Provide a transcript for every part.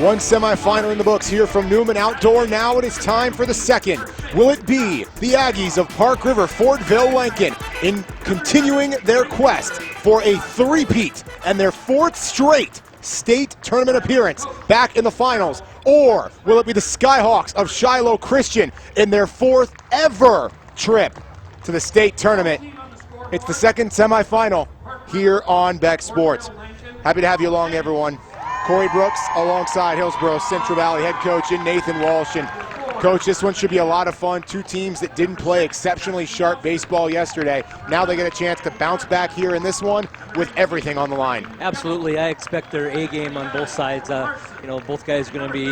One semifinal in the books here from Newman Outdoor. Now it is time for the second. Will it be the Aggies of Park River Fordville-Lankin in continuing their quest for a three-peat and their fourth straight state tournament appearance back in the finals? Or will it be the Skyhawks of Shiloh Christian in their fourth ever trip to the state tournament? It's the second semifinal here on Beck Sports. Happy to have you along, everyone. Corey Brooks alongside Hillsborough Central Valley head coach and Nathan Walsh. And Coach, this one should be a lot of fun. Two teams that didn't play exceptionally sharp baseball yesterday. Now they get a chance to bounce back here in this one with everything on the line. Absolutely. I expect their A game on both sides. Both guys are going to be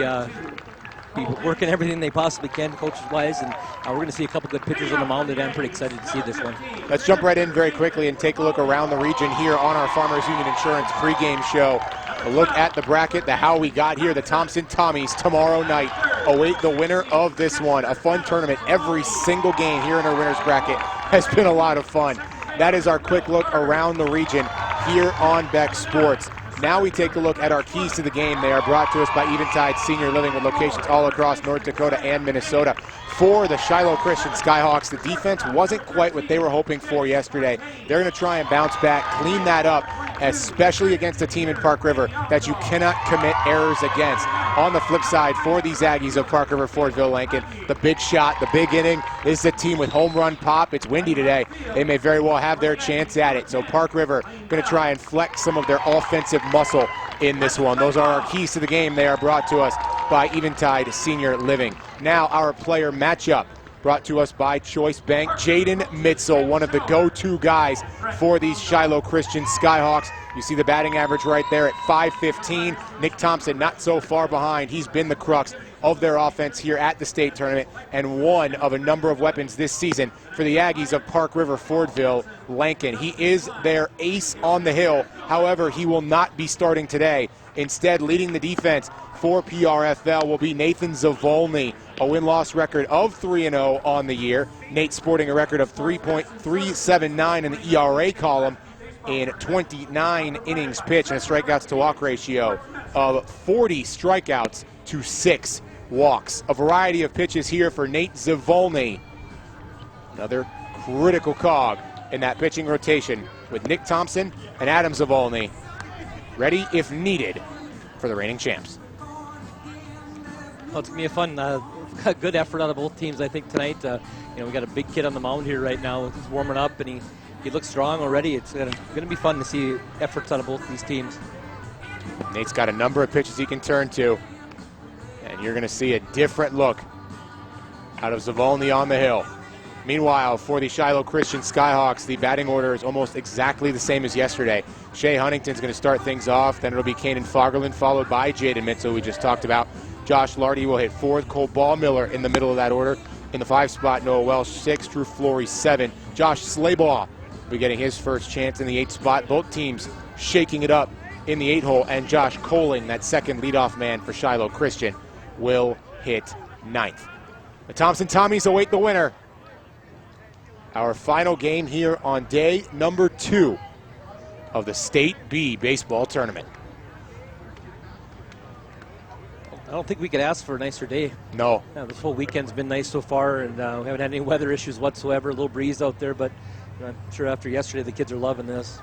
working everything they possibly can, coaches-wise, and we're going to see a couple good pitchers on the mound, and I'm pretty excited to see this one. Let's jump right in very quickly and take a look around the region here on our Farmers Union Insurance pregame show. A look at the bracket, the how we got here. The Thompson Tommies tomorrow night await the winner of this one. A fun tournament. Every single game here in our winner's bracket has been a lot of fun. That is our quick look around the region here on Beck Sports. Now we take a look at our keys to the game. They are brought to us by Eventide Senior Living with locations all across North Dakota and Minnesota. For the Shiloh Christian Skyhawks, the defense wasn't quite what they were hoping for yesterday. They're going to try and bounce back, clean that up, especially against a team in Park River that you cannot commit errors against. On the flip side, for these Aggies of Park River Fordville-Lankin, the big shot, the big inning. This is a team with home run pop. It's windy today. They may very well have their chance at it. So Park River going to try and flex some of their offensive muscle in this one. Those are our keys to the game. They are brought to us by Eventide Senior Living. Now our player matchup brought to us by Choice Bank. Jaden Mitzel, one of the go-to guys for these Shiloh Christian Skyhawks. You see the batting average right there at .515. Nick Thompson not so far behind. He's been the crux of their offense here at the state tournament and one of a number of weapons this season for the Aggies of Park River Fordville-Lankin. He is their ace on the hill. However, he will not be starting today. Instead, leading the defense for PRFL will be Nathan Zavolny, a win-loss record of 3-0 on the year. Nate sporting a record of 3.379 in the ERA column in 29 innings pitched and a strikeouts to walk ratio of 40 strikeouts to 6 walks. A variety of pitches here for Nate Zavolny. Another critical cog in that pitching rotation with Nick Thompson and Adam Zavolny ready if needed for the reigning champs. Well, it's going to be a fun, good effort out of both teams, I think, tonight. We got a big kid on the mound here right now. He's warming up, and he looks strong already. It's going to be fun to see efforts out of both these teams. Nate's got a number of pitches he can turn to, and you're going to see a different look out of Zavolny on the hill. Meanwhile, for the Shiloh Christian Skyhawks, the batting order is almost exactly the same as yesterday. Shea Huntington's going to start things off. Then it'll be Kanan Fagerlund, followed by Jaden Mitzel, we just talked about. Josh Lardy will hit fourth. Cole Ballmiller in the middle of that order. In the 5 spot, Noah Welsh 6, Drew Flory 7. Josh Slaybaugh will be getting his first chance in the 8 spot. Both teams shaking it up in the 8 hole. And Josh Coling, that second leadoff man for Shiloh Christian, will hit 9th. The Thompson Tommies await the winner. Our final game here on day number 2 of the State B baseball tournament. I don't think we could ask for a nicer day. No. This whole weekend's been nice so far, and we haven't had any weather issues whatsoever. A little breeze out there, but I'm sure after yesterday the kids are loving this.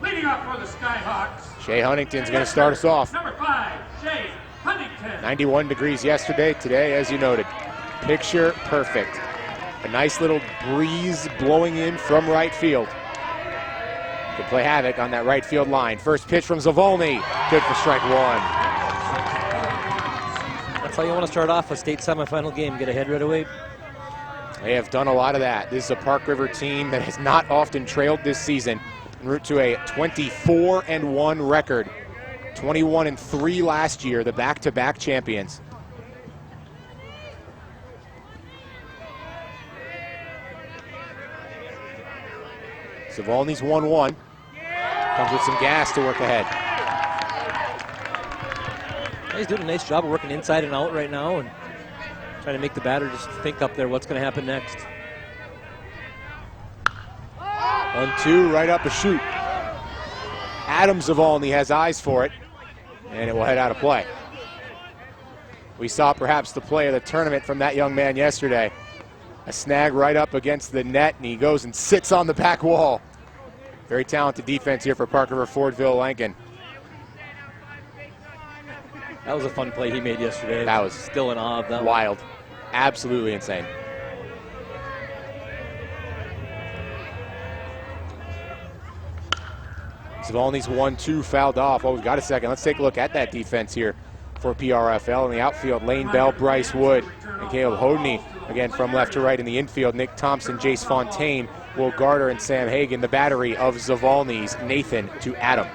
Leading up for the Skyhawks, Shea Huntington's going to start us off. Number 5, Shea Huntington. 91 degrees yesterday. Today, as you noted, picture perfect. A nice little breeze blowing in from right field. Could play havoc on that right field line. First pitch from Zavolny. Good for strike 1. That's how you want to start off a state semifinal game. Get ahead right away. They have done a lot of that. This is a Park River team that has not often trailed this season, en route to a 24-1 record. 21-3 last year, the back-to-back champions. Zavolny's 1-1. Comes with some gas to work ahead. He's doing a nice job of working inside and out right now and trying to make the batter just think up there what's going to happen next. 1-2, right up a shoot. Adam Zavolny has eyes for it. and it will head out of play. We saw perhaps the play of the tournament from that young man yesterday. A snag right up against the net, and he goes and sits on the back wall. Very talented defense here for Park River Fordville-Lankin. That was a fun play he made yesterday. That was still in awe of that. Wild. Absolutely insane. Zavolny's 1-2 fouled off. Oh, we've got a second. Let's take a look at that defense here for PRFL. In the outfield, Lane Bell, Bryce Wood, and Caleb Hodney. Again, from left to right in the infield, Nick Thompson, Jace Fontaine, Will Garter, and Sam Hagan. The battery of Zavolny's Nathan to Adam.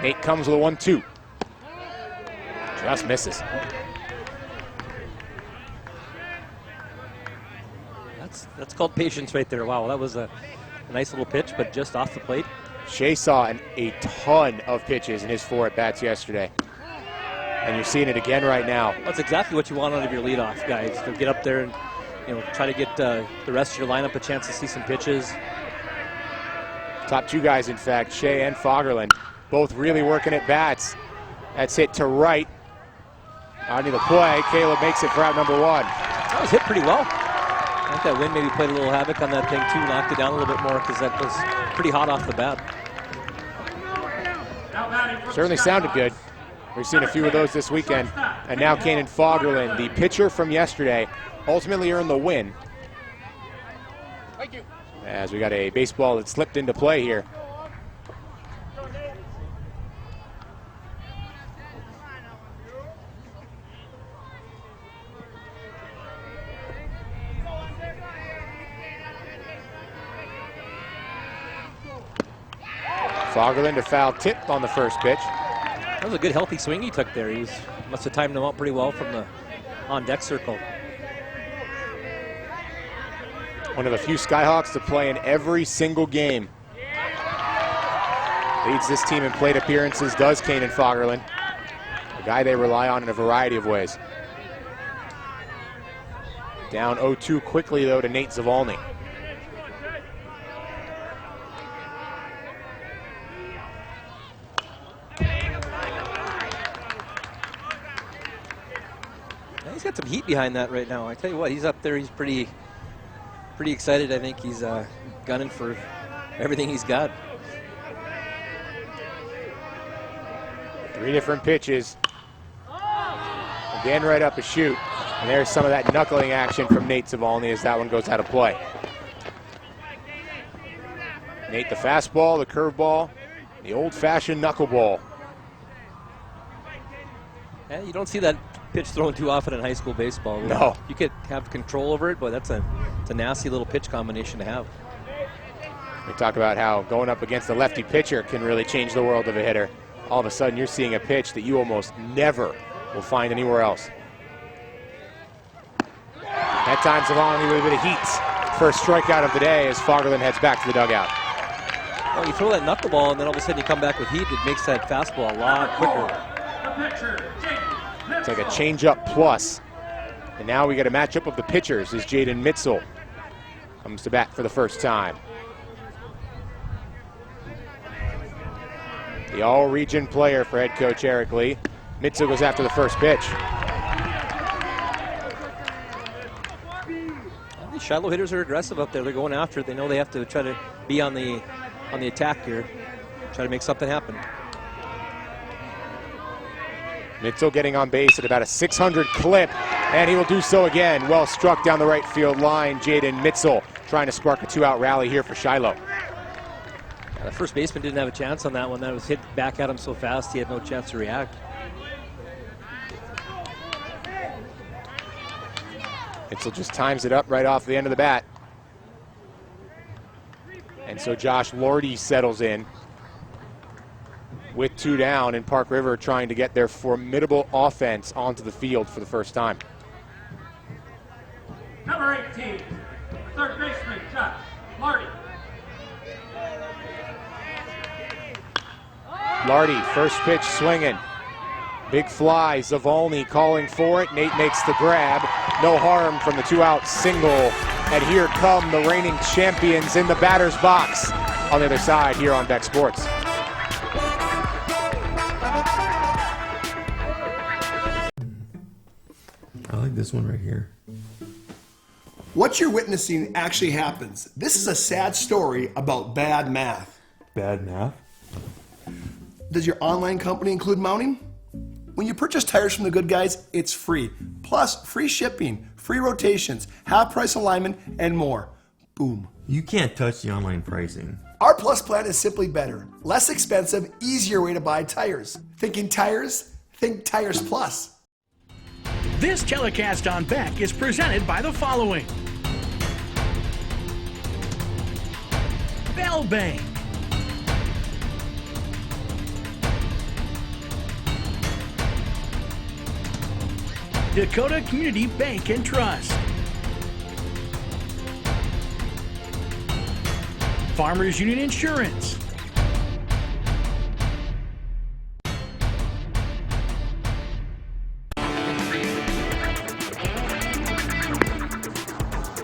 Nate comes with a 1-2. Just misses. That's called patience right there. Wow, that was a nice little pitch, but just off the plate. Shea saw a ton of pitches in his 4 at-bats yesterday. And you're seeing it again right now. That's exactly what you want out of your leadoff guys, to get up there and try to get the rest of your lineup a chance to see some pitches. Top 2 guys, in fact, Shea and Fagerlund, both really working at bats. That's hit to right. On to the play. Caleb makes it for out number 1. That was hit pretty well. I think that wind maybe played a little havoc on that thing too, knocked it down a little bit more because that was pretty hot off the bat. Certainly sounded good. We've seen a few of those this weekend. And now Kanan Fagerlund, the pitcher from yesterday, ultimately earned the win. Thank you. As we got a baseball that slipped into play here. Fagerlund, a foul tip on the first pitch. That was a good healthy swing he took there. He must have timed him out pretty well from the on-deck circle. One of the few Skyhawks to play in every single game. Leads this team in plate appearances, does Kanan Fagerlund. A guy they rely on in a variety of ways. Down 0-2 quickly, though, to Nate Zavolny. He's got some heat behind that right now. I tell you what, he's up there. He's pretty excited. I think he's gunning for everything he's got. 3 different pitches. Again, right up a shoot. And there's some of that knuckling action from Nate Zavolny as that one goes out of play. Nate, the fastball, the curveball, the old-fashioned knuckleball. Yeah, you don't see that pitch thrown too often in high school baseball. No. You could have control over it, but it's a nasty little pitch combination to have. We talk about how going up against a lefty pitcher can really change the world of a hitter. All of a sudden, you're seeing a pitch that you almost never will find anywhere else. That time, Zavolny with a bit of heat. First strikeout of the day as Fagerlund heads back to the dugout. Well, you throw that knuckleball and then all of a sudden you come back with heat, it makes that fastball a lot quicker. It's like a change-up plus. And now we got a matchup of the pitchers as Jaden Mitzel comes to bat for the first time. The all-region player for head coach Eric Lee. Mitzel goes after the first pitch. These Shiloh hitters are aggressive up there. They're going after it. They know they have to try to be on the attack here, try to make something happen. Mitzel getting on base at about a 600 clip, and he will do so again. Well struck down the right field line. Jaden Mitzel trying to spark a 2-out rally here for Shiloh. The first baseman didn't have a chance on that one. That was hit back at him so fast he had no chance to react. Mitzel just times it up right off the end of the bat. And so Josh Lordy settles in with 2 down, and Park River trying to get their formidable offense onto the field for the first time. Number 18, third baseman, Josh Lardy. Lardy, first pitch swinging. Big fly, Zavolny calling for it. Nate makes the grab. No harm from the 2-out single. And here come the reigning champions in the batter's box on the other side here on Beck Sports. I like this one right here. What you're witnessing actually happens. This is a sad story about bad math. Bad math? Does your online company include mounting? When you purchase tires from the good guys, it's free. Plus, free shipping, free rotations, half price alignment, and more. Boom. You can't touch the online pricing. Our Plus plan is simply better. Less expensive, easier way to buy tires. Thinking tires? Think Tires Plus. This telecast on Beck is presented by the following. Bell Bank. Dakota Community Bank and Trust. Farmers Union Insurance.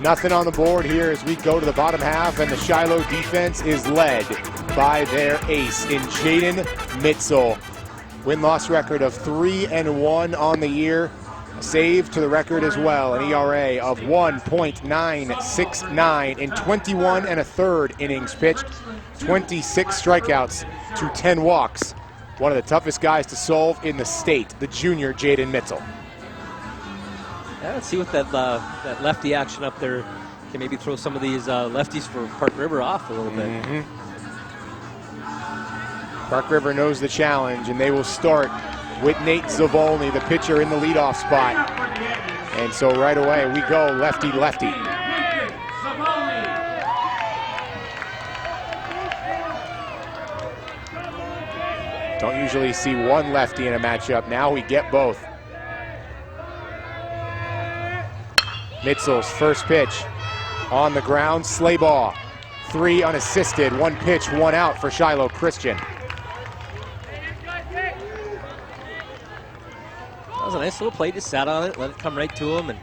Nothing on the board here as we go to the bottom half, and the Shiloh defense is led by their ace in Jaden Mitzel. Win-loss record of 3-1 on the year. A save to the record as well, an ERA of 1.969 in 21 1/3 innings pitched, 26 strikeouts to 10 walks. One of the toughest guys to solve in the state, the junior Jaden Mitzel. Yeah, let's see what that lefty action up there can maybe throw some of these lefties for Park River off a little bit. Park River knows the challenge, and they will start with Nate Zavolny, the pitcher, in the leadoff spot. And so right away we go lefty-lefty. Don't usually see one lefty in a matchup. Now we get both. Mitzel's first pitch on the ground, slay ball. 3 unassisted, 1 pitch, 1 out for Shiloh Christian. That was a nice little play, just sat on it, let it come right to him, and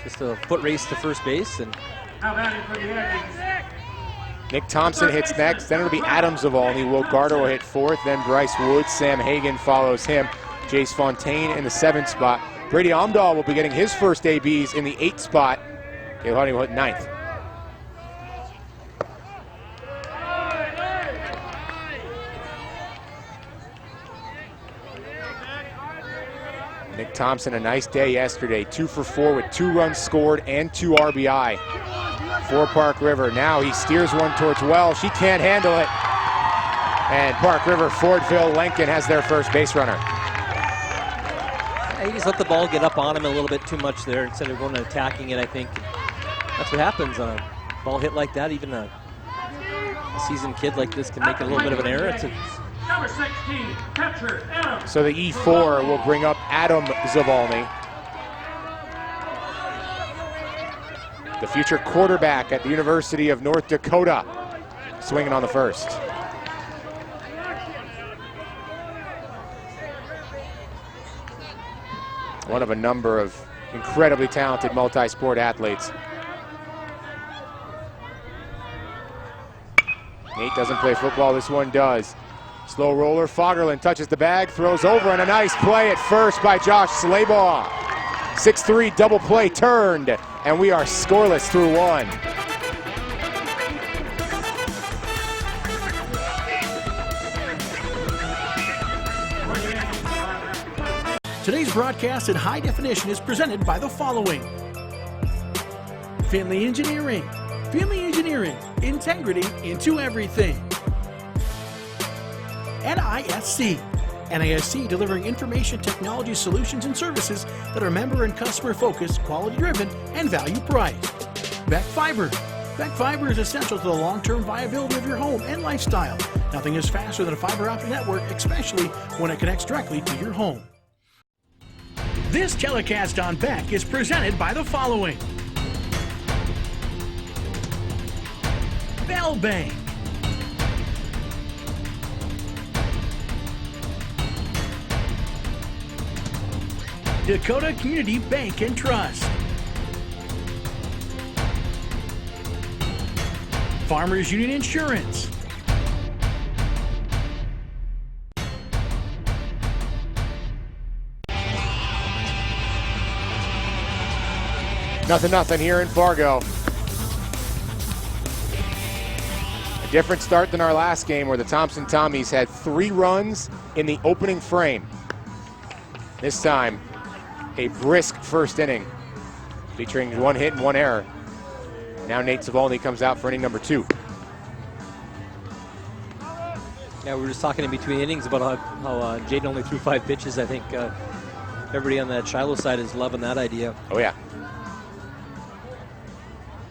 just a foot race to first base. And How about it for the Aggies? Nick Thompson hits next, then it'll be Adam Zavolny. Will Gardo will hit fourth, then Bryce Woods. Sam Hagan follows him. Jace Fontaine in the 7th spot. Brady Omdahl will be getting his first ABs in the 8th spot. Dale Honey will hit 9th. Nick Thompson, a nice day yesterday. 2 for 4 with 2 runs scored and 2 RBI for Park River. Now he steers one towards Wells. She can't handle it. And Park River, Fordville-Lankin has their first base runner. he just let the ball get up on him a little bit too much there instead of going and attacking it, I think. That's what happens on a ball hit like that. Even a seasoned kid like this can make a little bit of an error. It's Number 16, catcher, Adam. So the E4 will bring up Adam Zavolny, the future quarterback at the University of North Dakota, swinging on the first. One of a number of incredibly talented multi-sport athletes. Nate doesn't play football, this one does. Slow roller, Fagerlund touches the bag, throws over, and a nice play at first by Josh Slaybaugh. 6-3 double play turned, and we are scoreless through one. Today's broadcast in high definition is presented by the following. Family Engineering. Family Engineering. Integrity into everything. NISC. NISC delivering information technology solutions and services that are member and customer focused, quality driven, and value priced. Beck Fiber. Beck Fiber is essential to the long-term viability of your home and lifestyle. Nothing is faster than a fiber optic network, especially when it connects directly to your home. This telecast on Beck is presented by the following. Bell Bank. Dakota Community Bank and Trust. Farmers Union Insurance. 0-0 here in Fargo. A different start than our last game where the Thompson Tommies had 3 runs in the opening frame. This time, a brisk first inning featuring 1 hit and 1 error. Now Nate Zavolny comes out for inning number 2. Yeah, we were just talking in between innings about how Jaden only threw 5 pitches. I think everybody on that Shiloh side is loving that idea. Oh, yeah.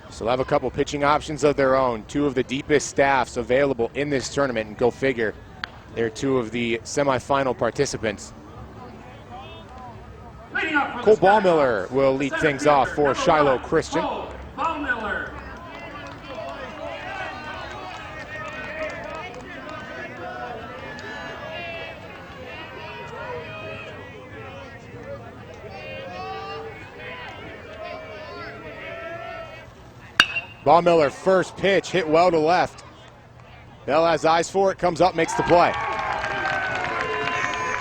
So they'll have a couple pitching options of their own. 2 of the deepest staffs available in this tournament, and go figure, they're 2 of the semifinal participants. Cole Ballmiller will lead things off for Shiloh Christian. Ballmiller. Ballmiller, first pitch, hit well to left. Bell has eyes for it, comes up, makes the play.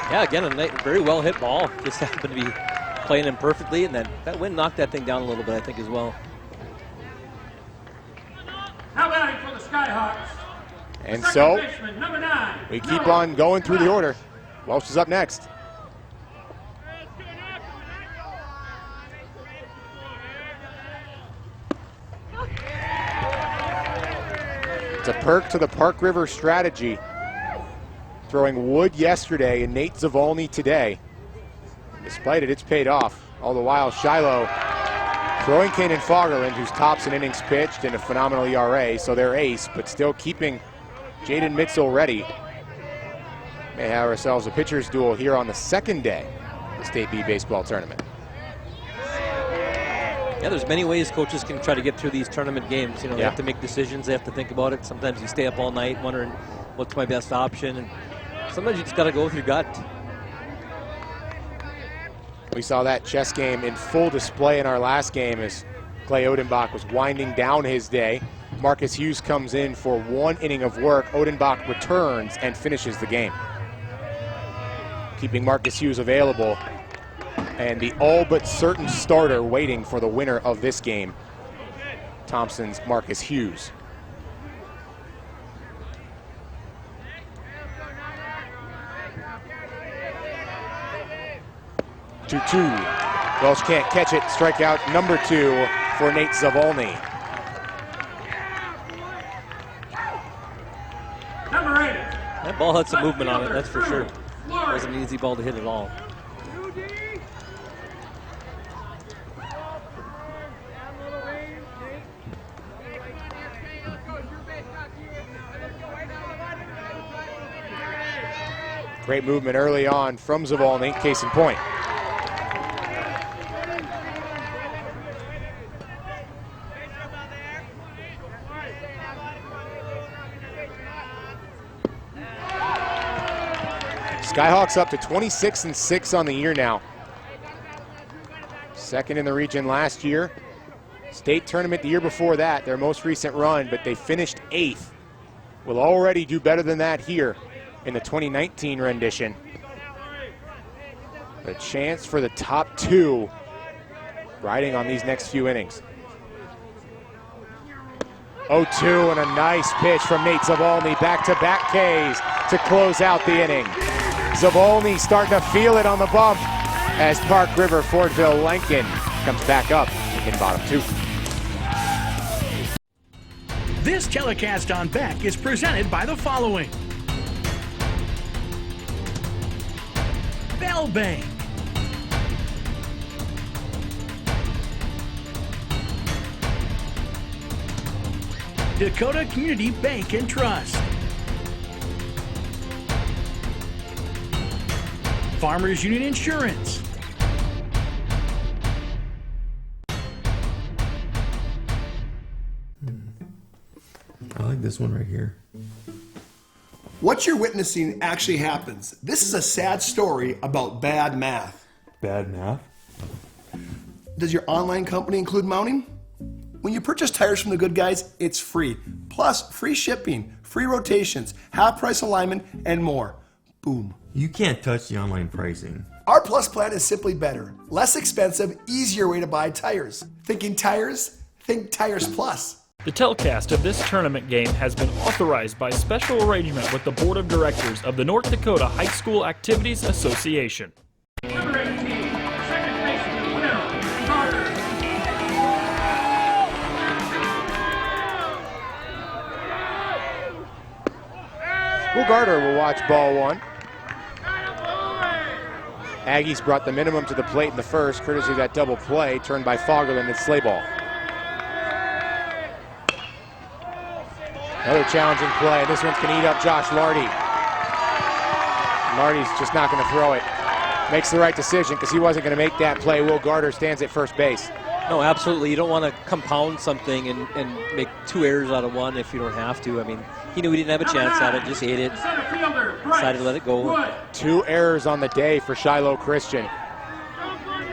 Yeah, again, a very well hit ball. Just happened to be playing him perfectly, and then that wind knocked that thing down a little bit, I think, as well. Now batting for the Skyhawks. And Second so baseman, number 9. we keep on going through the order. Welsh is up next. It's a perk to the Park River strategy. Throwing Wood yesterday and Nate Zavolny today. Despite it, it's paid off. All the while, Shiloh throwing Kanan Fagerland, who's tops in innings pitched and a phenomenal ERA, so they're ace, but still keeping Jaden Mitzel ready. May have ourselves a pitcher's duel here on the second day of the State B baseball tournament. Yeah, there's many ways coaches can try to get through these tournament games. You know, they Yeah. have to make decisions. They have to think about it. Sometimes you stay up all night wondering what's my best option. And sometimes you just got to go with your gut. We saw that chess game in full display in our last game as Clay Odenbach was winding down his day. Marcus Hughes comes in for 1 inning of work. Odenbach returns and finishes the game, keeping Marcus Hughes available and the all but certain starter waiting for the winner of this game, Thompson's Marcus Hughes. Two. Welsh can't catch it. Strikeout number 2 for Nate Zavolny. Number 8. That ball had some movement on it, that's for sure. It wasn't an easy ball to hit at all. Great movement early on from Zavolny, case in point. Skyhawks up to 26-6 on the year now. Second in the region last year. State tournament the year before that, their most recent run, but they finished 8th. Will already do better than that here in the 2019 rendition. A chance for the top 2 riding on these next few innings. 0-2 and a nice pitch from Nate Zavolny. Back-to-back Ks to close out the inning. Zavolny starting to feel it on the bump as Park River Fordville-Lankin comes back up in bottom 2. This telecast on Beck is presented by the following. Bell Bank. Dakota Community Bank and Trust. Farmers Union Insurance. I like this one right here. What you're witnessing actually happens. This is a sad story about bad math. Bad math? Does your online company include mounting? When you purchase tires from the good guys, it's free. Plus, free shipping, free rotations, half price alignment, and more. Boom. You can't touch the online pricing. Our Plus plan is simply better. Less expensive, easier way to buy tires. Think Thinking tires? Think Tires Plus. The telecast of this tournament game has been authorized by special arrangement with the Board of Directors of the North Dakota High School Activities Association. Number 18, second baseman, Will Carter. Will Carter will watch ball one. Aggies brought the minimum to the plate in the first, courtesy of that double play turned by Foggerland and Slayball. Another challenging play. This one's going to eat up Josh Lardy. Lardy's just not going to throw it. Makes the right decision because he wasn't going to make that play. Will Carter stands at first base. No, absolutely. You don't want to compound something and make 2 errors out of 1 if you don't have to. I mean, he knew he didn't have a chance at it, just ate it, decided to let it go. 2 errors on the day for Shiloh Christian.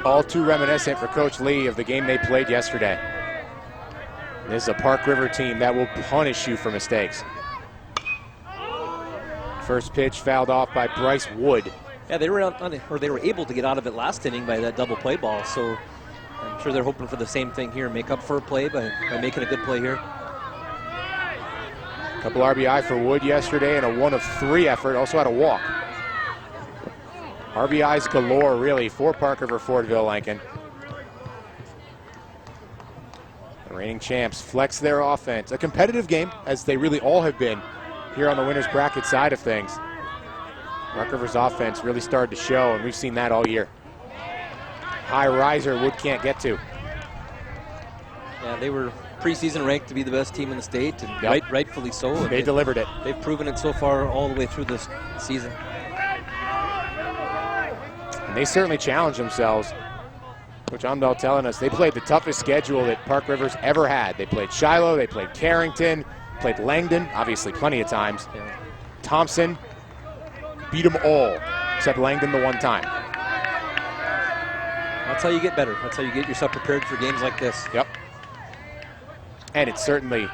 All too reminiscent for Coach Lee of the game they played yesterday. This is a Park River team that will punish you for mistakes. First pitch fouled off by Bryce Wood. Yeah, they were able to get out of it last inning by that double play ball. So I'm sure they're hoping for the same thing here, make up for a play by making a good play here. Couple RBI for Wood yesterday and a 1 of 3 effort. Also had a walk. RBIs galore, really, for Park River Fordville-Lankin. The reigning champs flex their offense. A competitive game, as they really all have been here on the winner's bracket side of things. Park River's offense really started to show, and we've seen that all year. High riser Wood can't get to. Yeah, they were preseason ranked to be the best team in the state, and rightfully so. And they delivered it. They've proven it so far all the way through this season. And they certainly challenged themselves. Coach Umdahl telling us they played the toughest schedule that Park River's ever had. They played Shiloh, they played Carrington, played Langdon, obviously plenty of times. Yeah. Thompson, beat them all, except Langdon the one time. That's how you get better. That's how you get yourself prepared for games like this. Yep. And it certainly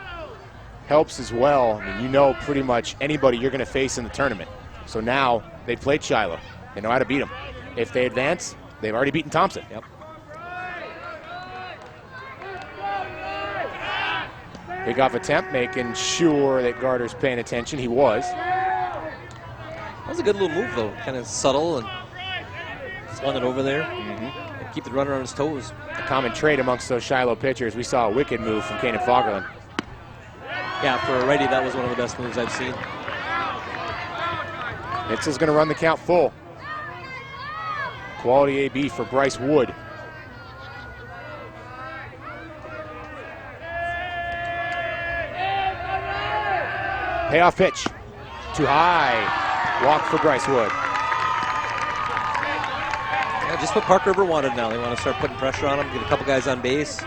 helps as well. I mean, you know pretty much anybody you're going to face in the tournament. So now they played Shiloh. They know how to beat them. If they advance, they've already beaten Thompson. Yep. Big-off attempt, making sure that Garter's paying attention. He was. That was a good little move, though. Kind of subtle and slung it over there. And keep the runner on his toes. A common trait amongst those Shiloh pitchers. We saw a wicked move from Kanan Foggerland. Yeah, for a righty, that was one of the best moves I've seen. Mitchell's going to run the count full. Quality AB for Bryce Wood. Payoff pitch. Too high. Walk for Bryce Wood. Yeah, just what Park River wanted now. They want to start putting pressure on him, get a couple guys on base.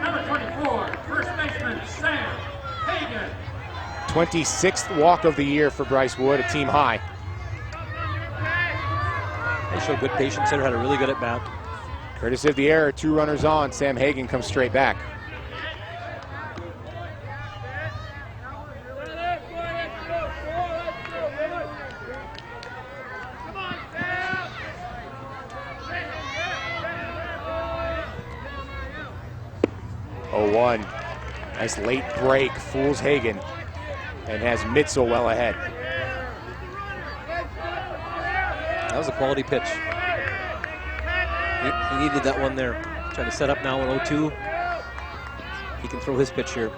Number 24, first baseman, Sam Hagan. 26th walk of the year for Bryce Wood, a team high. They showed good patience there, had a really good at bat. Courtesy of the error, 2 runners on. Sam Hagan comes straight back. Nice late break, fools Hagan, and has Mitzel well ahead. That was a quality pitch. He needed that one there. Trying to set up now in 0-2. He can throw his pitch here.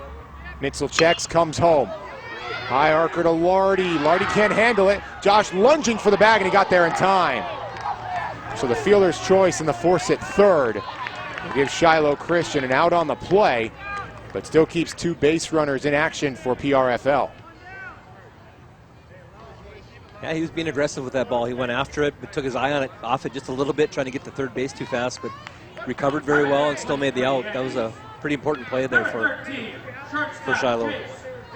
Mitzel checks, comes home. High arcer to Lardy. Lardy can't handle it. Josh lunging for the bag, and he got there in time. So the fielder's choice in the force at third will give Shiloh Christian an out on the play, but still keeps 2 base runners in action for PRFL. Yeah, he was being aggressive with that ball. He went after it, but took his eye on it, off it just a little bit, trying to get to third base too fast, but recovered very well and still made the out. That was a pretty important play there for Shiloh.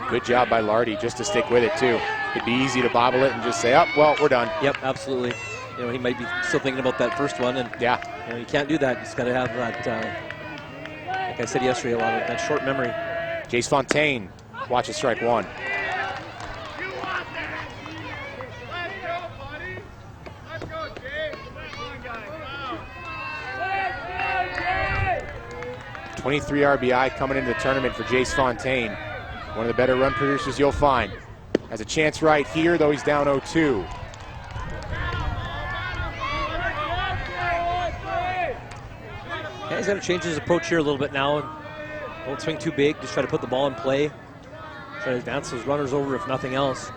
Good job by Lardy just to stick with it too. It'd be easy to bobble it and just say, oh, well, we're done. Yep, absolutely. You know, he might be still thinking about that first one, and yeah, you know, you can't do that. You just got to have that, like I said yesterday, a lot of that short memory. Jace Fontaine watches strike 1. 23 RBI coming into the tournament for Jace Fontaine. One of the better run producers you'll find. Has a chance right here, though he's down 0-2. Yeah, he's got to change his approach here a little bit now. Don't swing too big. Just try to put the ball in play. Try to advance those runners over, if nothing else.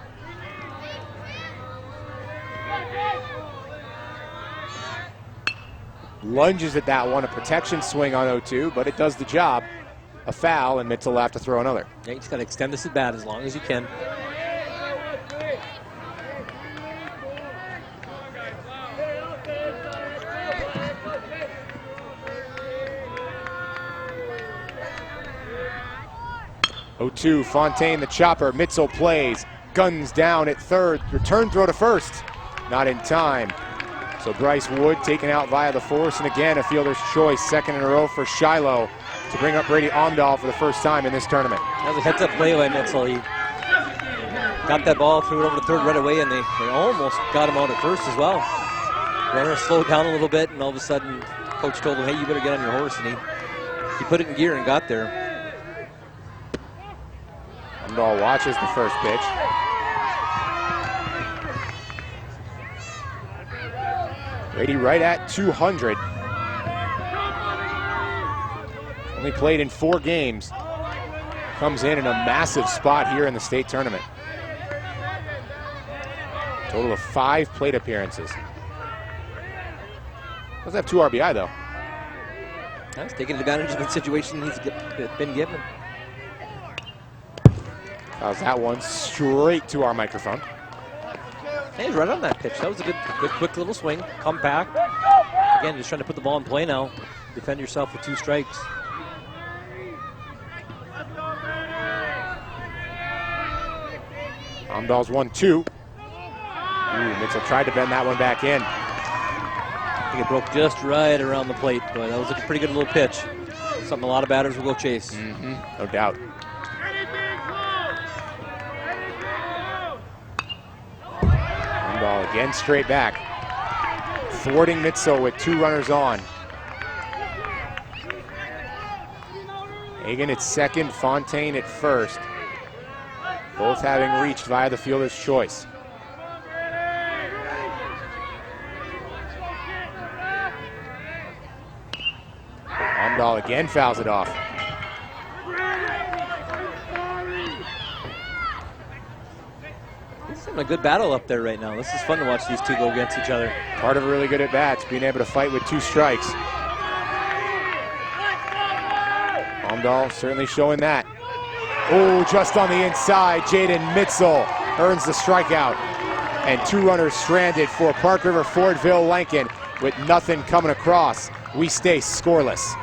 Lunges at that one, a protection swing on 0-2, but it does the job. A foul, and Mitzel will have to throw another. Yeah, you just got to extend this at bat as long as you can. Fontaine the chopper, Mitzel plays, guns down at third, return throw to first, not in time. So Bryce Wood taken out via the force, and again a fielder's choice, second in a row for Shiloh to bring up Brady Omdahl for the first time in this tournament. That was a heads-up play by Mitzel. He got that ball, threw it over to third right away, and they almost got him out at first as well. Runner slowed down a little bit, and all of a sudden coach told him, hey, you better get on your horse, and he put it in gear and got there. Omdahl watches the first pitch. Brady right at 200. Only played in 4 games. Comes in a massive spot here in the state tournament. Total of 5 plate appearances. Doesn't have 2 RBI though. He's taking advantage of the situation he's been given. How's that one straight to our microphone? Hey, he's right on that pitch. That was a good quick little swing. Compact. Again, just trying to put the ball in play now. Defend yourself with 2 strikes. Omdahl's 1-2. Mitzel tried to bend that one back in. I think it broke just right around the plate, but that was a pretty good little pitch. Something a lot of batters will go chase. No doubt. Omdahl again straight back. Thwarting Mitzel with 2 runners on. Hagan at second, Fontaine at first. Both having reached via the fielder's choice. Omdahl again fouls it off. This is having a good battle up there right now. This is fun to watch these two go against each other. Part of really good at bats, being able to fight with 2 strikes. Omdahl certainly showing that. Oh, just on the inside, Jaden Mitzel earns the strikeout. And 2 runners stranded for Park River Fordville-Lankin with nothing coming across. We stay scoreless.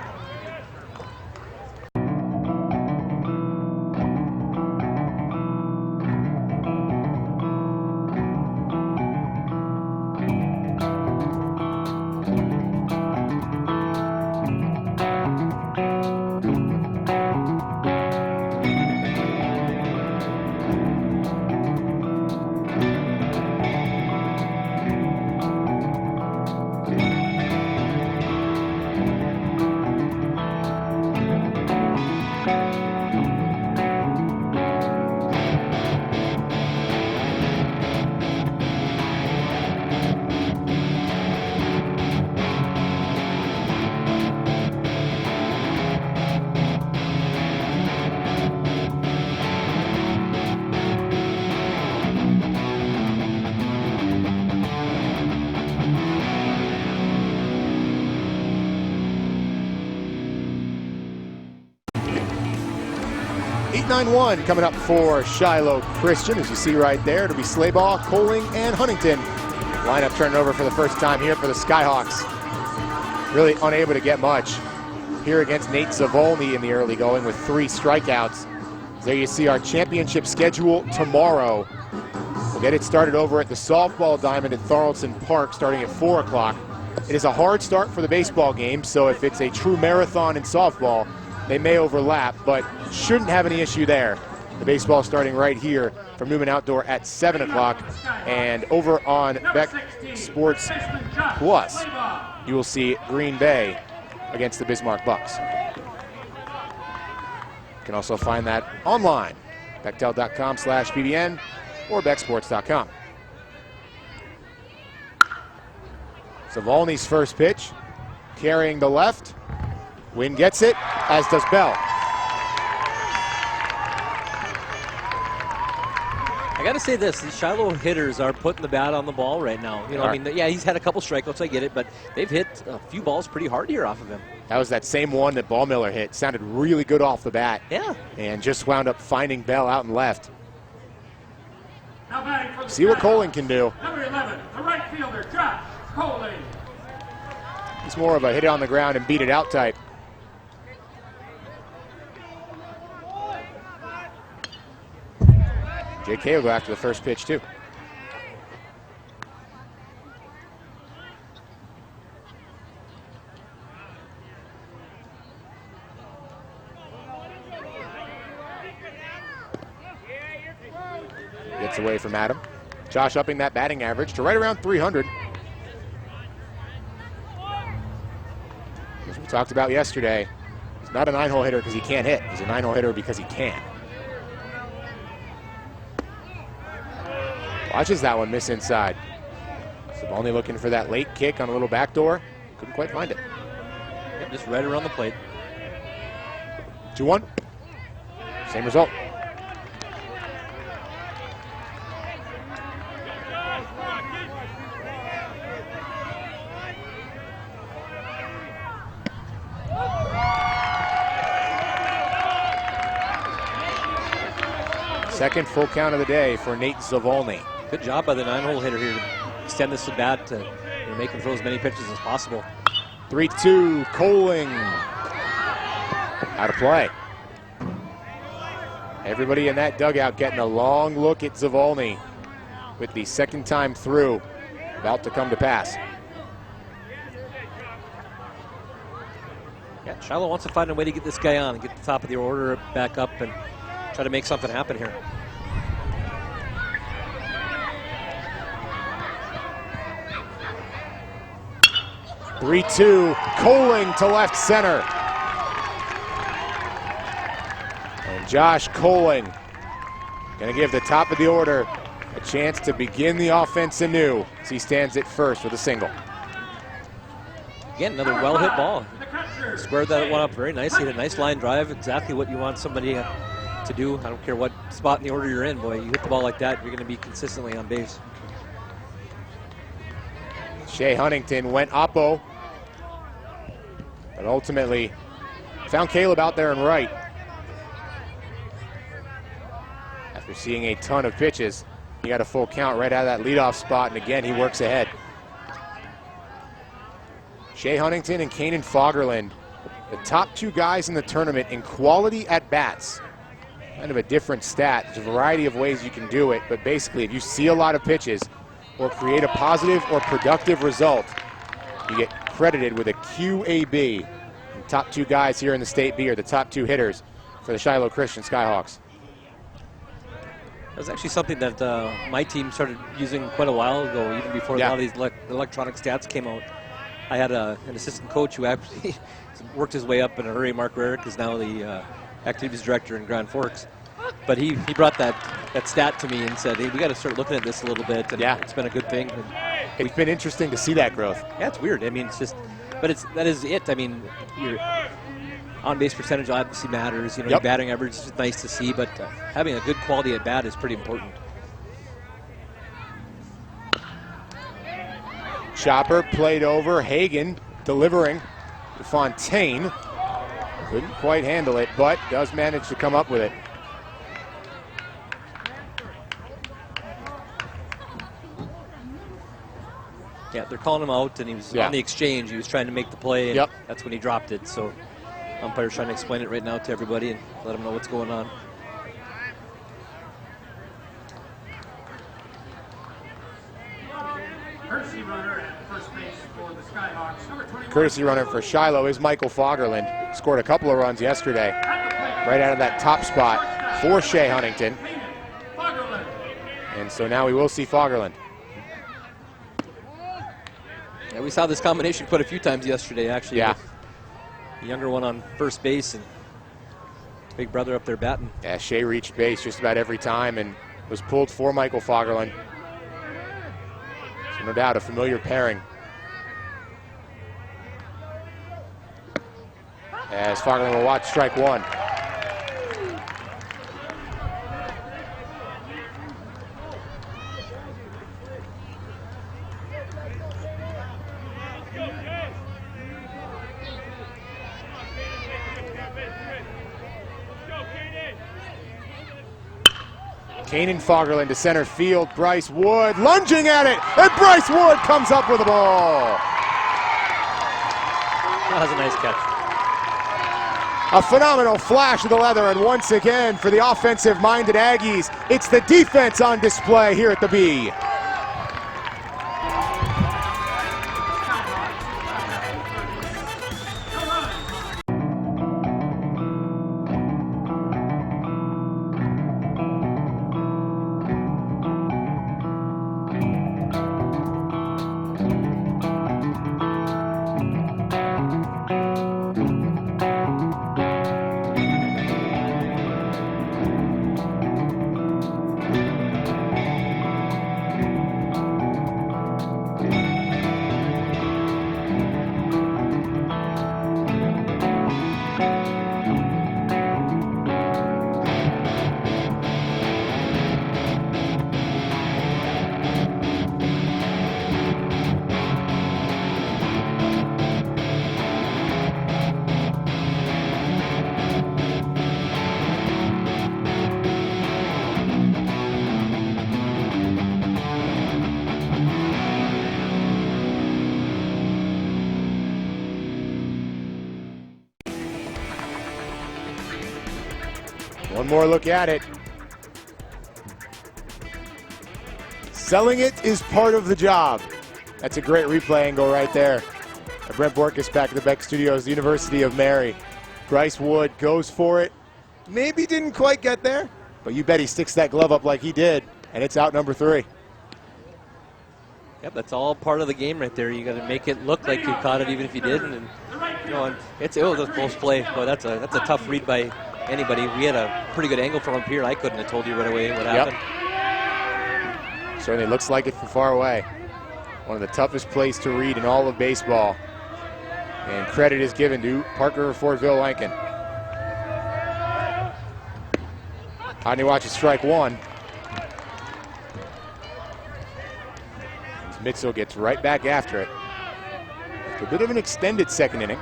.991 coming up for Shiloh Christian. As you see right there, it'll be Slaybaugh, Coling, and Huntington. Lineup turning over for the first time here for the Skyhawks. Really unable to get much here against Nate Zavolny in the early going with 3 strikeouts. There you see our championship schedule tomorrow. We'll get it started over at the softball diamond at Thorlton Park starting at 4 o'clock. It is a hard start for the baseball game, so if it's a true marathon in softball, they may overlap, but shouldn't have any issue there. The baseball starting right here from Newman Outdoor at 7 o'clock. And over on Beck Sports Plus, you will see Green Bay against the Bismarck Bucks. can also find that online, Bechtel.com/BBN or Bechsports.com. Zavolny's first pitch, carrying the left. Wynn gets it, as does Bell. I got to say this, these Shiloh hitters are putting the bat on the ball right now. You know, I mean, yeah, he's had a couple strikeouts, I get it, but they've hit a few balls pretty hard here off of him. That was that same one that Ballmiller hit. Sounded really good off the bat. Yeah. And just wound up finding Bell out and left. Now batting for the See what Skyhawks. Colin can do. Number 11, the right fielder, Josh Coley. He's more of a hit it on the ground and beat it out type. JK will go after the first pitch too. Gets away from Adam. Josh upping that batting average to right around 300. As we talked about yesterday, he's not a 9-hole hitter because he can't hit. He's a 9-hole hitter because he can. Watches that one miss inside. Zavolny looking for that late kick on a little backdoor. Couldn't quite find it. Yeah, just right around the plate. 2-1. Same result. Second full count of the day for Nate Zavolny. Good job by the 9-hole hitter here to extend this at bat to make him throw as many pitches as possible. 3-2, Coling. Out of play. Everybody in that dugout getting a long look at Zavolny with the second time through about to come to pass. Yeah, Shiloh wants to find a way to get this guy on and get the top of the order back up and try to make something happen here. Three-two, Coling to left center. And Josh Coling going to give the top of the order a chance to begin the offense anew as he stands at first with a single. Again, another well-hit ball. Squared that one up very nicely. Hit a nice line drive, exactly what you want somebody to do. I don't care what spot in the order you're in, boy. You hit the ball like that, you're going to be consistently on base. Shea Huntington went oppo, but ultimately found Caleb out there and right. After seeing a ton of pitches, he got a full count right out of that leadoff spot, and again, he works ahead. Shea Huntington and Kanan Fagerland, the top two guys in the tournament in quality at-bats. Kind of a different stat. There's a variety of ways you can do it, but basically if you see a lot of pitches or create a positive or productive result, you get credited with a QAB. The top two guys here in the State B are the top two hitters for the Shiloh Christian Skyhawks. That was actually something that my team started using quite a while ago, even before a lot of these electronic stats came out. I had an assistant coach who actually worked his way up in a hurry. Mark Rarick is now the activities director in Grand Forks. But he brought that stat to me and said, hey, we got to start looking at this a little bit. And it's been a good thing. And it's been interesting to see that growth. Yeah, it's weird. I mean, it's just, but that is it. I mean, your on-base percentage obviously matters. You know, your batting average is nice to see, but having a good quality at bat is pretty important. Chopper played over. Hagen delivering to Fontaine. Couldn't quite handle it, but does manage to come up with it. Yeah, they're calling him out, and he was on the exchange. He was trying to make the play, and that's when he dropped it. So umpire's trying to explain it right now to everybody and let them know what's going on. Courtesy runner at first base for the Skyhawks. Number 21. Courtesy runner for Shiloh is Michael Fagerland. Scored a couple of runs yesterday right out of that top spot for Shea Huntington. And so now we will see Fagerland. Yeah, we saw this combination quite a few times yesterday, actually. Yeah. The younger one on first base, and big brother up there batting. Yeah, Shea reached base just about every time and was pulled for Michael Fagerlund. So no doubt a familiar pairing. As Fagerlund will watch strike one. Kanan Fagerlund to center field. Bryce Wood lunging at it, and Bryce Wood comes up with the ball. That was a nice catch. A phenomenal flash of the leather, and once again for the offensive-minded Aggies, it's the defense on display here at the B. One more look at it. Selling it is part of the job. That's a great replay angle right there. Brent Borkus back at the Beck Studios, the University of Mary. Bryce Wood goes for it. Maybe didn't quite get there, but you bet he sticks that glove up like he did, and it's out number 3. Yep, that's all part of the game right there. You got to make it look like you caught it, even if you didn't. And you know, it was a close play. Boy, that's a tough read by anybody. We had a pretty good angle from up here. I couldn't have told you right away what happened. Certainly looks like it from far away. One of the toughest plays to read in all of baseball. And credit is given to Parker Fordville-Lankin. Hodney watches strike one. As Mitzel gets right back after it. A bit of an extended second inning.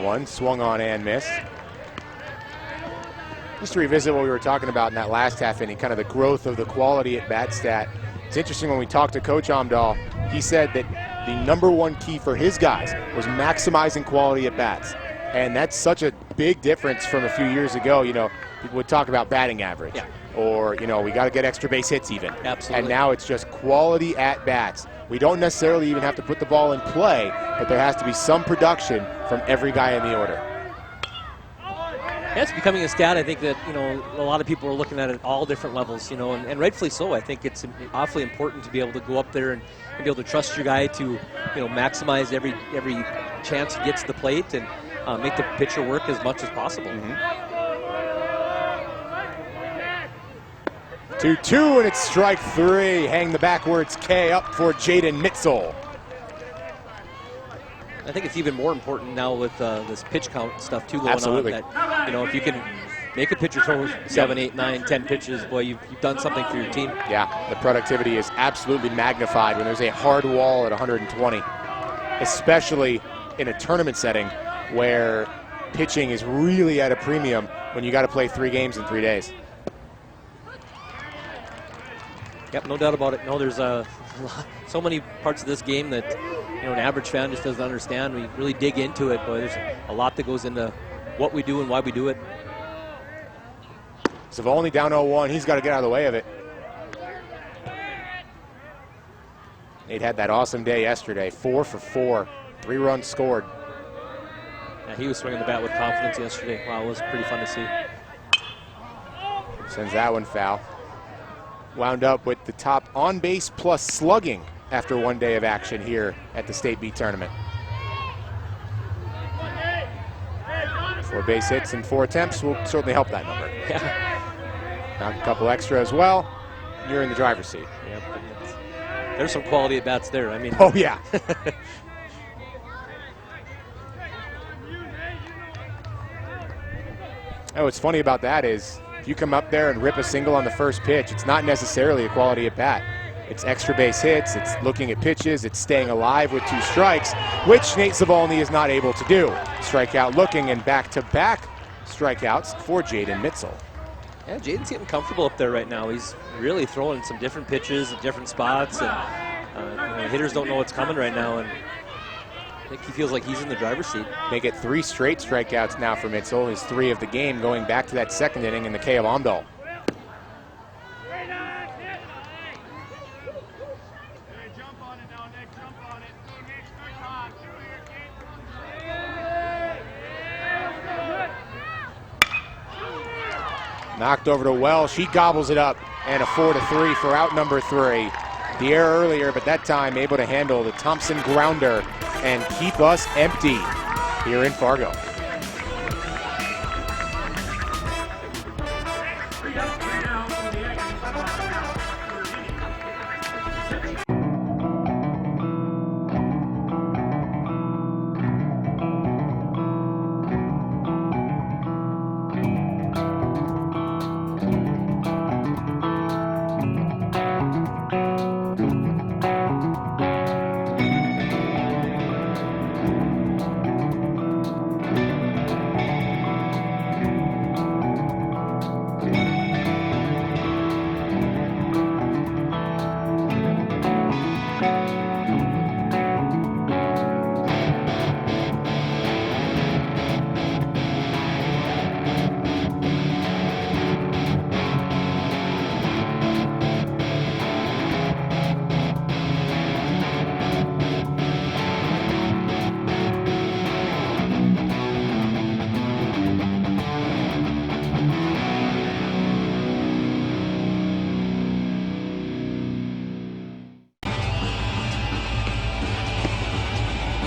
One swung on and missed. Just to revisit what we were talking about in that last half inning, kind of the growth of the quality at bat stat. It's interesting when we talked to Coach Amdahl, he said that the #1 key for his guys was maximizing quality at bats. And that's such a big difference from a few years ago. You know, people would talk about batting average. Yeah. Or, you know, we got to get extra base hits even. Absolutely. And now it's just quality at bats. We don't necessarily even have to put the ball in play, but there has to be some production from every guy in the order. Yeah, it's becoming a stat. I think that, you know, a lot of people are looking at it at all different levels, you know, and rightfully so. I think it's awfully important to be able to go up there and be able to trust your guy to, you know, maximize every chance he gets to the plate and make the pitcher work as much as possible. 2-2, and it's strike 3. Hang the backwards K up for Jaden Mitzel. I think it's even more important now with this pitch count stuff too going Absolutely. on. That, you know, if you can make a pitcher throw 7, 8, 9, 10 pitches, boy, you've done something for your team. Yeah, the productivity is absolutely magnified when there's a hard wall at 120, especially in a tournament setting where pitching is really at a premium when you got to play 3 games in 3 days. Yep, no doubt about it. No, there's so many parts of this game that, you know, an average fan just doesn't understand. We really dig into it, but there's a lot that goes into what we do and why we do it. Savoni down 0-1. He's got to get out of the way of it. Nate had that awesome day yesterday. 4 for 4. 3 runs scored. Yeah, he was swinging the bat with confidence yesterday. Wow, it was pretty fun to see. Sends that one foul. Wound up with the top on base plus slugging after one day of action here at the State B tournament. 4 base hits and 4 attempts will certainly help that number. Yeah. Knock a couple extra as well. You're in the driver's seat. Yep. There's some quality at bats there. I mean. Oh yeah. And what's funny about that is if you come up there and rip a single on the first pitch, it's not necessarily a quality at bat. It's extra base hits, it's looking at pitches, it's staying alive with 2 strikes, which Nate Zavolny is not able to do. Strikeout looking and back-to-back strikeouts for Jaden Mitzel. Yeah, Jaden's getting comfortable up there right now. He's really throwing some different pitches at different spots, and hitters don't know what's coming right now, and I think he feels like he's in the driver's seat. Make it 3 straight strikeouts now for Mitzel, his 3 of the game, going back to that second inning in the K of Amdahl. Knocked over to Wells. She gobbles it up, and a 4-3 for out number 3. The error earlier, but that time able to handle the Thompson grounder and keep us empty here in Fargo.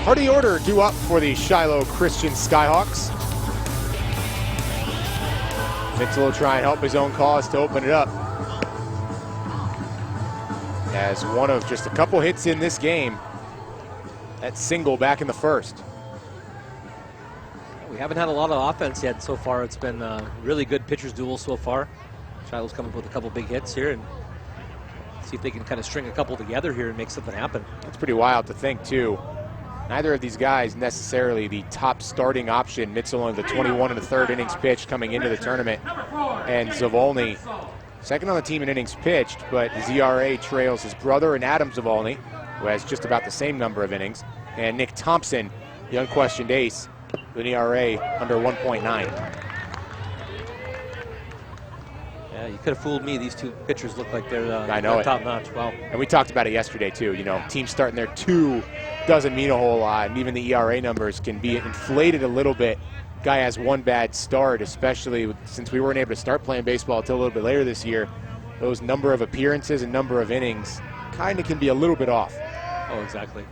Hearty order due up for the Shiloh Christian Skyhawks. Mitzel will try and help his own cause to open it up. As one of just a couple hits in this game, that single back in the first. We haven't had a lot of offense yet so far. It's been a really good pitcher's duel so far. Shiloh's coming up with a couple big hits here, and see if they can kind of string a couple together here and make something happen. That's pretty wild to think, too. Neither of these guys necessarily the top starting option. Mitzel in the 21 and a third innings pitched coming into the tournament. And Zavolny, second on the team in innings pitched, but his ERA trails his brother and Adam Zavolny, who has just about the same number of innings, and Nick Thompson, the unquestioned ace, with an ERA under 1.9. Yeah, you could have fooled me. These two pitchers look like they're top notch. Wow. And we talked about it yesterday, too. You know, teams starting their 2 doesn't mean a whole lot, and even the ERA numbers can be inflated a little bit. Guy has one bad start, especially since we weren't able to start playing baseball until a little bit later this year. Those number of appearances and number of innings kind of can be a little bit off. Oh, exactly.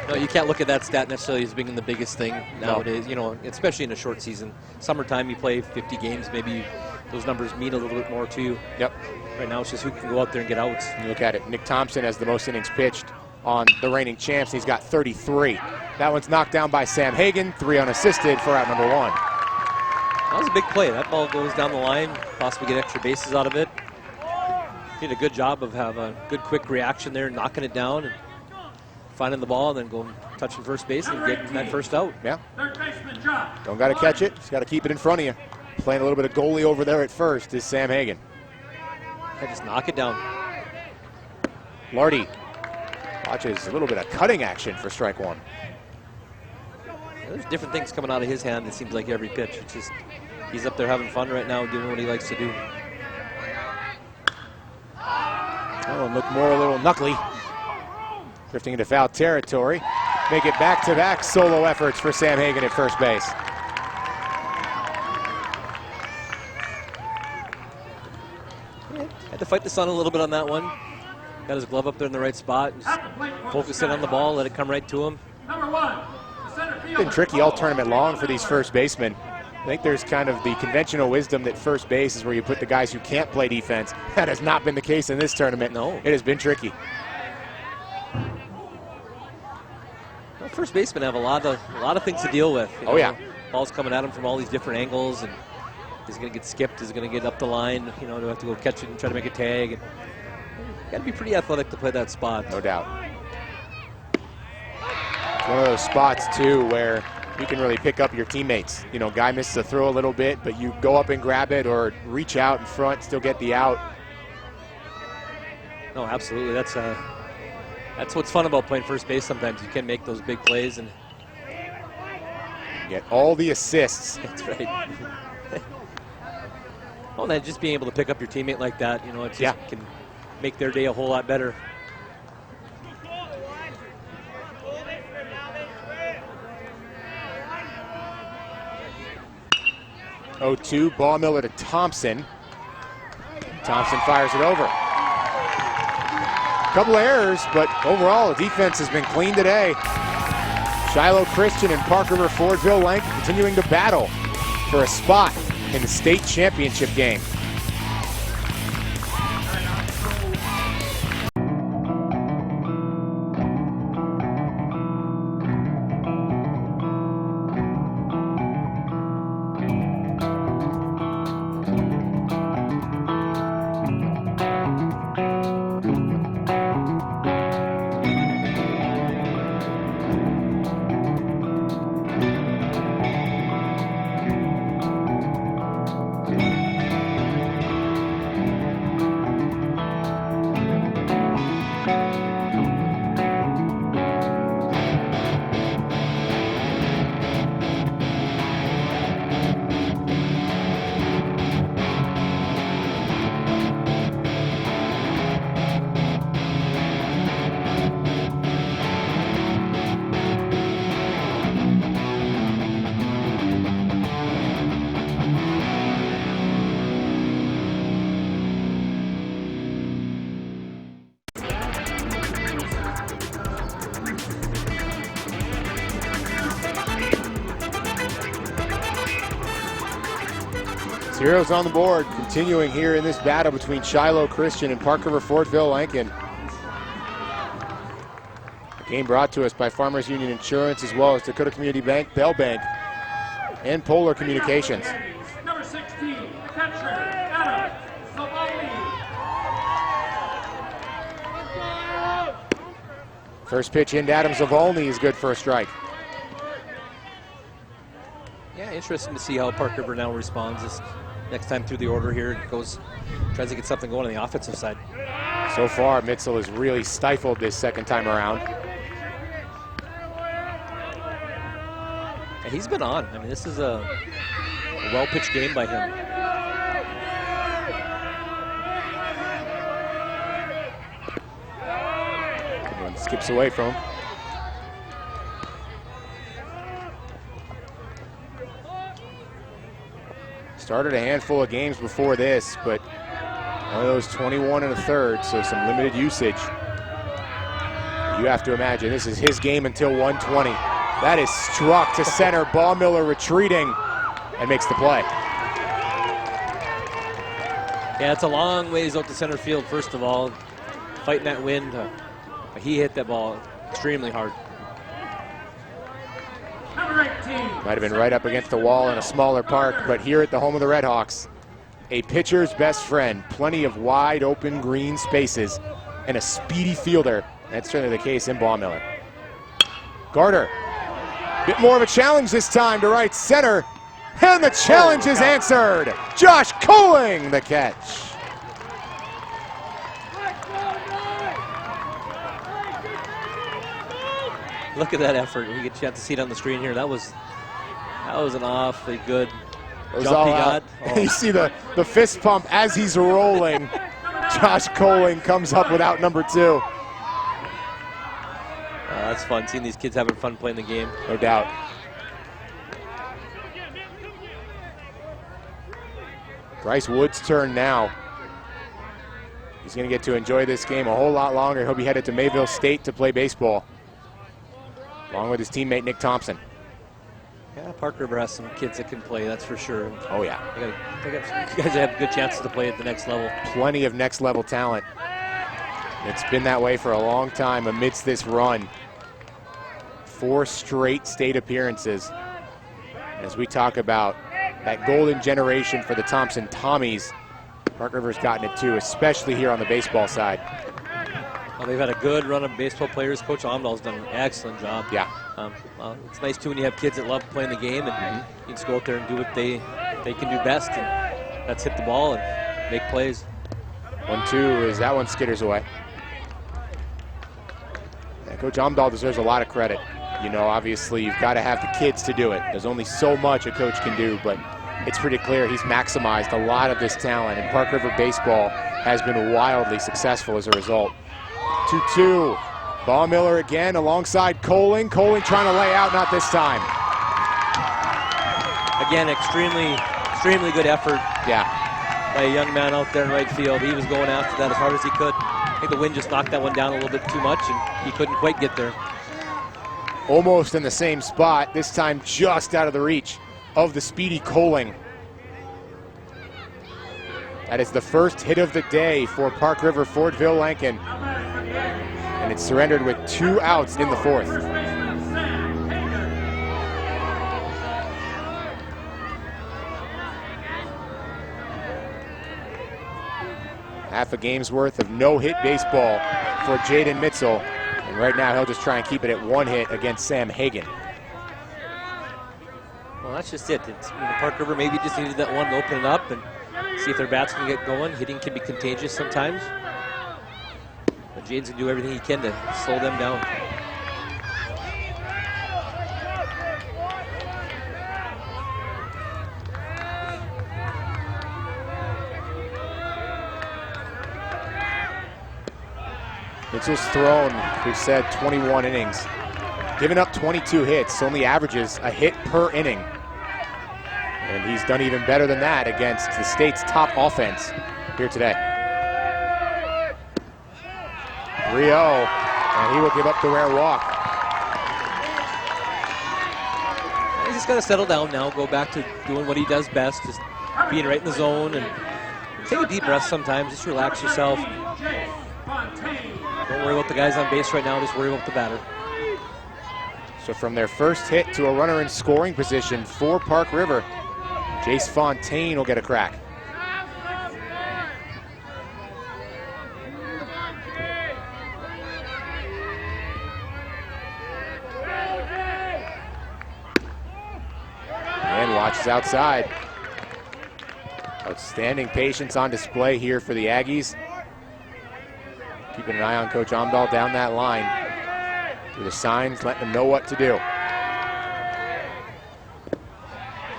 No, you can't look at that stat necessarily as being the biggest thing nowadays, you know, especially in a short season. Summertime, you play 50 games, maybe those numbers mean a little bit more to you. Yep. Right now, it's just who can go out there and get outs. You look at it, Nick Thompson has the most innings pitched on the reigning champs. He's got 33. That one's knocked down by Sam Hagan, 3 unassisted for out number 1. That was a big play. That ball goes down the line, possibly get extra bases out of it. Did a good job of having a good quick reaction there, knocking it down and finding the ball, and then going touching first base and getting that first out. Yeah. Don't got to catch it. Just got to keep it in front of you. Playing a little bit of goalie over there at first is Sam Hagan. Yeah, just knock it down. Lardy watches a little bit of cutting action for strike 1. Yeah, there's different things coming out of his hand, it seems like every pitch. It's just, he's up there having fun right now, doing what he likes to do. That one looked more a little knuckly. Drifting into foul territory. make it back-to-back solo efforts for Sam Hagan at first base. Had to fight the sun a little bit on that one. Got his glove up there in the right spot. Just focus in on the ball, let it come right to him. Number 1, the center fielder. Been tricky all tournament long for these first basemen. I think there's kind of the conventional wisdom that first base is where you put the guys who can't play defense. That has not been the case in this tournament. No. It has been tricky. Well, first basemen have a lot of things to deal with. Oh, yeah. Ball's coming at him from all these different angles, and he's going to get skipped, he's going to get up the line, you know, to have to go catch it and try to make a tag. And you got to be pretty athletic to play that spot. No doubt. It's one of those spots, too, where you can really pick up your teammates. You know, guy misses a throw a little bit, but you go up and grab it or reach out in front, still get the out. No, absolutely. That's what's fun about playing first base sometimes. You can make those big plays and get all the assists. That's right. Oh, and then just being able to pick up your teammate like that, you know, it just can make their day a whole lot better. 0-2, ball Miller to Thompson. Thompson fires it over. Couple of errors, but overall the defense has been clean today. Shiloh Christian and Parker Fordville-Lankin continuing to battle for a spot in the state championship game. Zeros on the board, continuing here in this battle between Shiloh Christian and Parker Fordville-Lankin. Game brought to us by Farmers Union Insurance, as well as Dakota Community Bank, Bell Bank, and Polar Communications. Number 16, catcher, Adam Zavalny. First pitch into Adam Zavalny is good for a strike. Yeah, interesting to see how Parker Burnell responds this next time through the order here. It tries to get something going on the offensive side. So far, Mitzel has really stifled this second time around. And he's been on. I mean, this is a well-pitched game by him. One skips away from him. Started a handful of games before this, but one of those 21 1/3, so some limited usage. You have to imagine this is his game until 120. That is struck to center. Ball Miller retreating and makes the play. Yeah, it's a long ways out to center field, first of all. Fighting that wind. He hit that ball extremely hard. Number 18. Might have been right up against the wall in a smaller park, but here at the home of the Redhawks, a pitcher's best friend, plenty of wide open green spaces, and a speedy fielder. That's certainly the case in Ball Miller. Garter, bit more of a challenge this time to right center, and the challenge is answered. Josh Coling, the catch. Look at that effort. We get a chance to see it on the screen here. That was an awfully good jump he got. Oh. You see the fist pump as he's rolling. Josh Coling comes up with out number 2. That's fun, seeing these kids having fun playing the game. No doubt. Bryce Wood's turn now. He's going to get to enjoy this game a whole lot longer. He'll be headed to Mayville State to play baseball, along with his teammate Nick Thompson. Yeah, Park River has some kids that can play, that's for sure. Oh, yeah. They got some guys that have good chances to play at the next level. Plenty of next level talent. It's been that way for a long time amidst this run. 4 straight state appearances. As we talk about that golden generation for the Thompson Tommies, Park River's gotten it too, especially here on the baseball side. Well, they've had a good run of baseball players. Coach Omdahl's done an excellent job. Yeah. It's nice too when you have kids that love playing the game and you can just go out there and do what they can do best, and that's hit the ball and make plays. 1-2 as that one skitters away. Yeah, Coach Omdahl deserves a lot of credit. You know, obviously you've got to have the kids to do it. There's only so much a coach can do, but it's pretty clear he's maximized a lot of this talent, and Park River baseball has been wildly successful as a result. 2-2. Baumiller again alongside Coling. Coling trying to lay out, not this time. Again, extremely good effort. Yeah. By a young man out there in right field. He was going after that as hard as he could. I think the wind just knocked that one down a little bit too much, and he couldn't quite get there. Almost in the same spot, this time just out of the reach of the speedy Coling. That is the first hit of the day for Park River Fordville-Lankin. And it's surrendered with 2 outs in the 4th. Half a game's worth of no-hit baseball for Jaden Mitzel. And right now he'll just try and keep it at 1 hit against Sam Hagan. Well, that's just it. Park River maybe just needed that one to open it up and see if their bats can get going. Hitting can be contagious sometimes. But Jaden's going to do everything he can to slow them down. Mitchell's thrown, we've said, 21 innings. Given up 22 hits, only averages a hit per inning. And he's done even better than that against the state's top offense here today. 3-0, and he will give up the rare walk. He's just got to settle down now, go back to doing what he does best, just being right in the zone, and take a deep breath sometimes, just relax yourself. Don't worry about the guys on base right now, just worry about the batter. So from their first hit to a runner in scoring position for Park River, Jace Fontaine will get a crack. And watches outside. Outstanding patience on display here for the Aggies. Keeping an eye on Coach Omdahl down that line. Through the signs, letting them know what to do.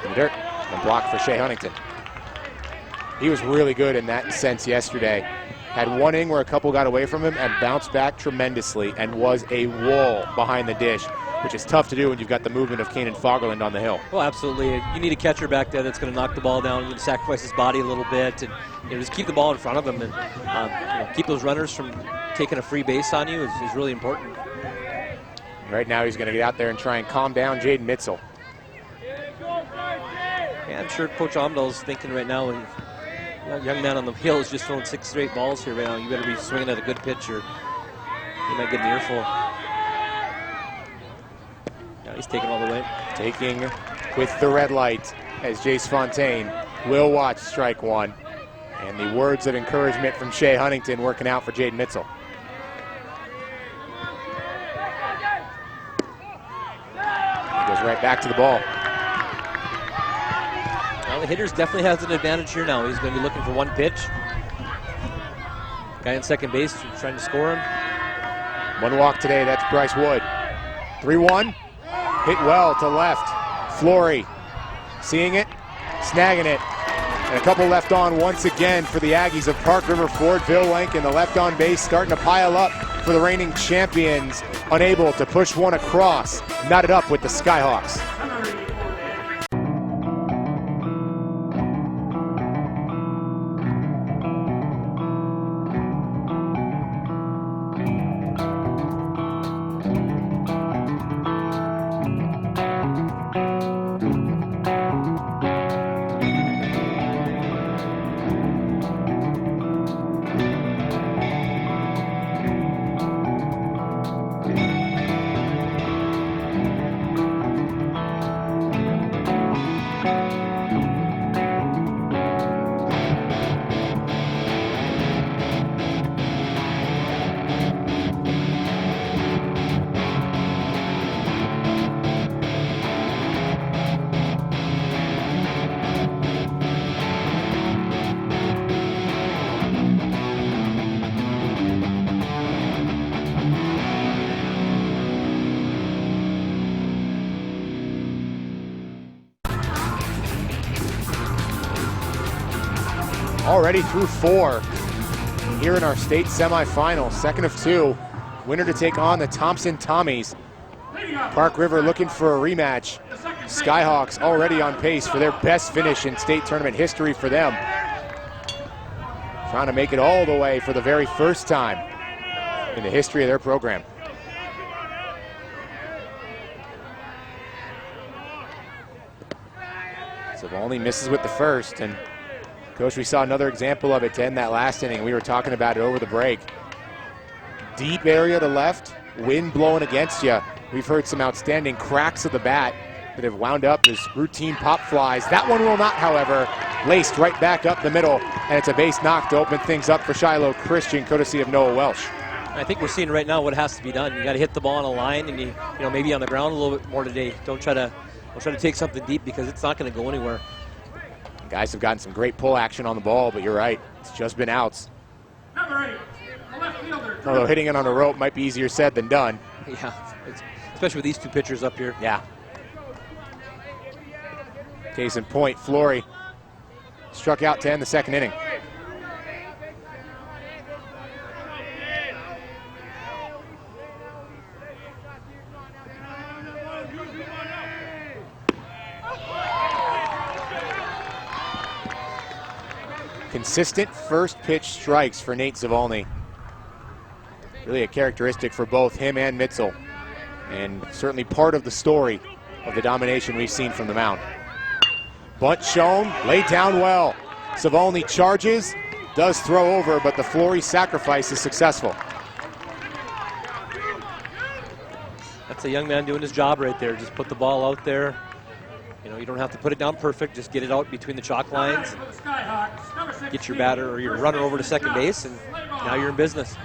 In the dirt, and blocked for Shea Huntington. He was really good in that sense yesterday. Had one inning where a couple got away from him and bounced back tremendously and was a wall behind the dish, which is tough to do when you've got the movement of Kanan Fagerland on the hill. Well, absolutely. You need a catcher back there that's going to knock the ball down. You need to sacrifice his body a little bit and just keep the ball in front of him and keep those runners from taking a free base on you is really important. Right now he's going to get out there and try and calm down Jaden Mitzel. Yeah, I'm sure Coach Omdahl's thinking right now, young man on the hill is just throwing 6 straight balls here right now. You better be swinging at a good pitch or you might get an earful. Yeah, he's taking all the way. Taking with the red light as Jace Fontaine will watch strike 1. And the words of encouragement from Shea Huntington working out for Jaden Mitzel. He goes right back to the ball. Well, the hitters definitely has an advantage here now. He's going to be looking for one pitch. Guy on second base trying to score him. 1 walk today, that's Bryce Wood. 3-1, hit well to left. Flory seeing it, snagging it. And a couple left on once again for the Aggies of Park River Fordville-Lankin. The left on base starting to pile up for the reigning champions, unable to push one across. Knotted up with the Skyhawks. Already through 4 here in our state semifinal, second of 2. Winner to take on the Thompson Tommies. Park River looking for a rematch. Skyhawks already on pace for their best finish in state tournament history for them. Trying to make it all the way for the very first time in the history of their program. Zavolny misses with the first, and Coach, we saw another example of it to end that last inning. We were talking about it over the break. Deep area to left, wind blowing against you. We've heard some outstanding cracks of the bat that have wound up as routine pop flies. That one will not, however. Laced right back up the middle, and it's a base knock to open things up for Shiloh Christian, courtesy of Noah Welsh. I think we're seeing right now what has to be done. You got to hit the ball on a line, and you know, maybe on the ground a little bit more today. Don't try to take something deep, because it's not going to go anywhere. Guys have gotten some great pull action on the ball, but you're right, it's just been outs. Number 8, the left fielder. Although hitting it on a rope might be easier said than done. Yeah, especially with these two pitchers up here. Yeah. Case in point, Flory struck out to end the second inning. Consistent first pitch strikes for Nate Zavolny. Really a characteristic for both him and Mitzel, and certainly part of the story of the domination we've seen from the mound. Bunt shown, laid down well. Zavolny charges, does throw over, but the Flory sacrifice is successful. That's a young man doing his job right there. Just put the ball out there. You know, you don't have to put it down perfect. Just get it out between the chalk lines. Get your batter or your runner over to second base, and now you're in business.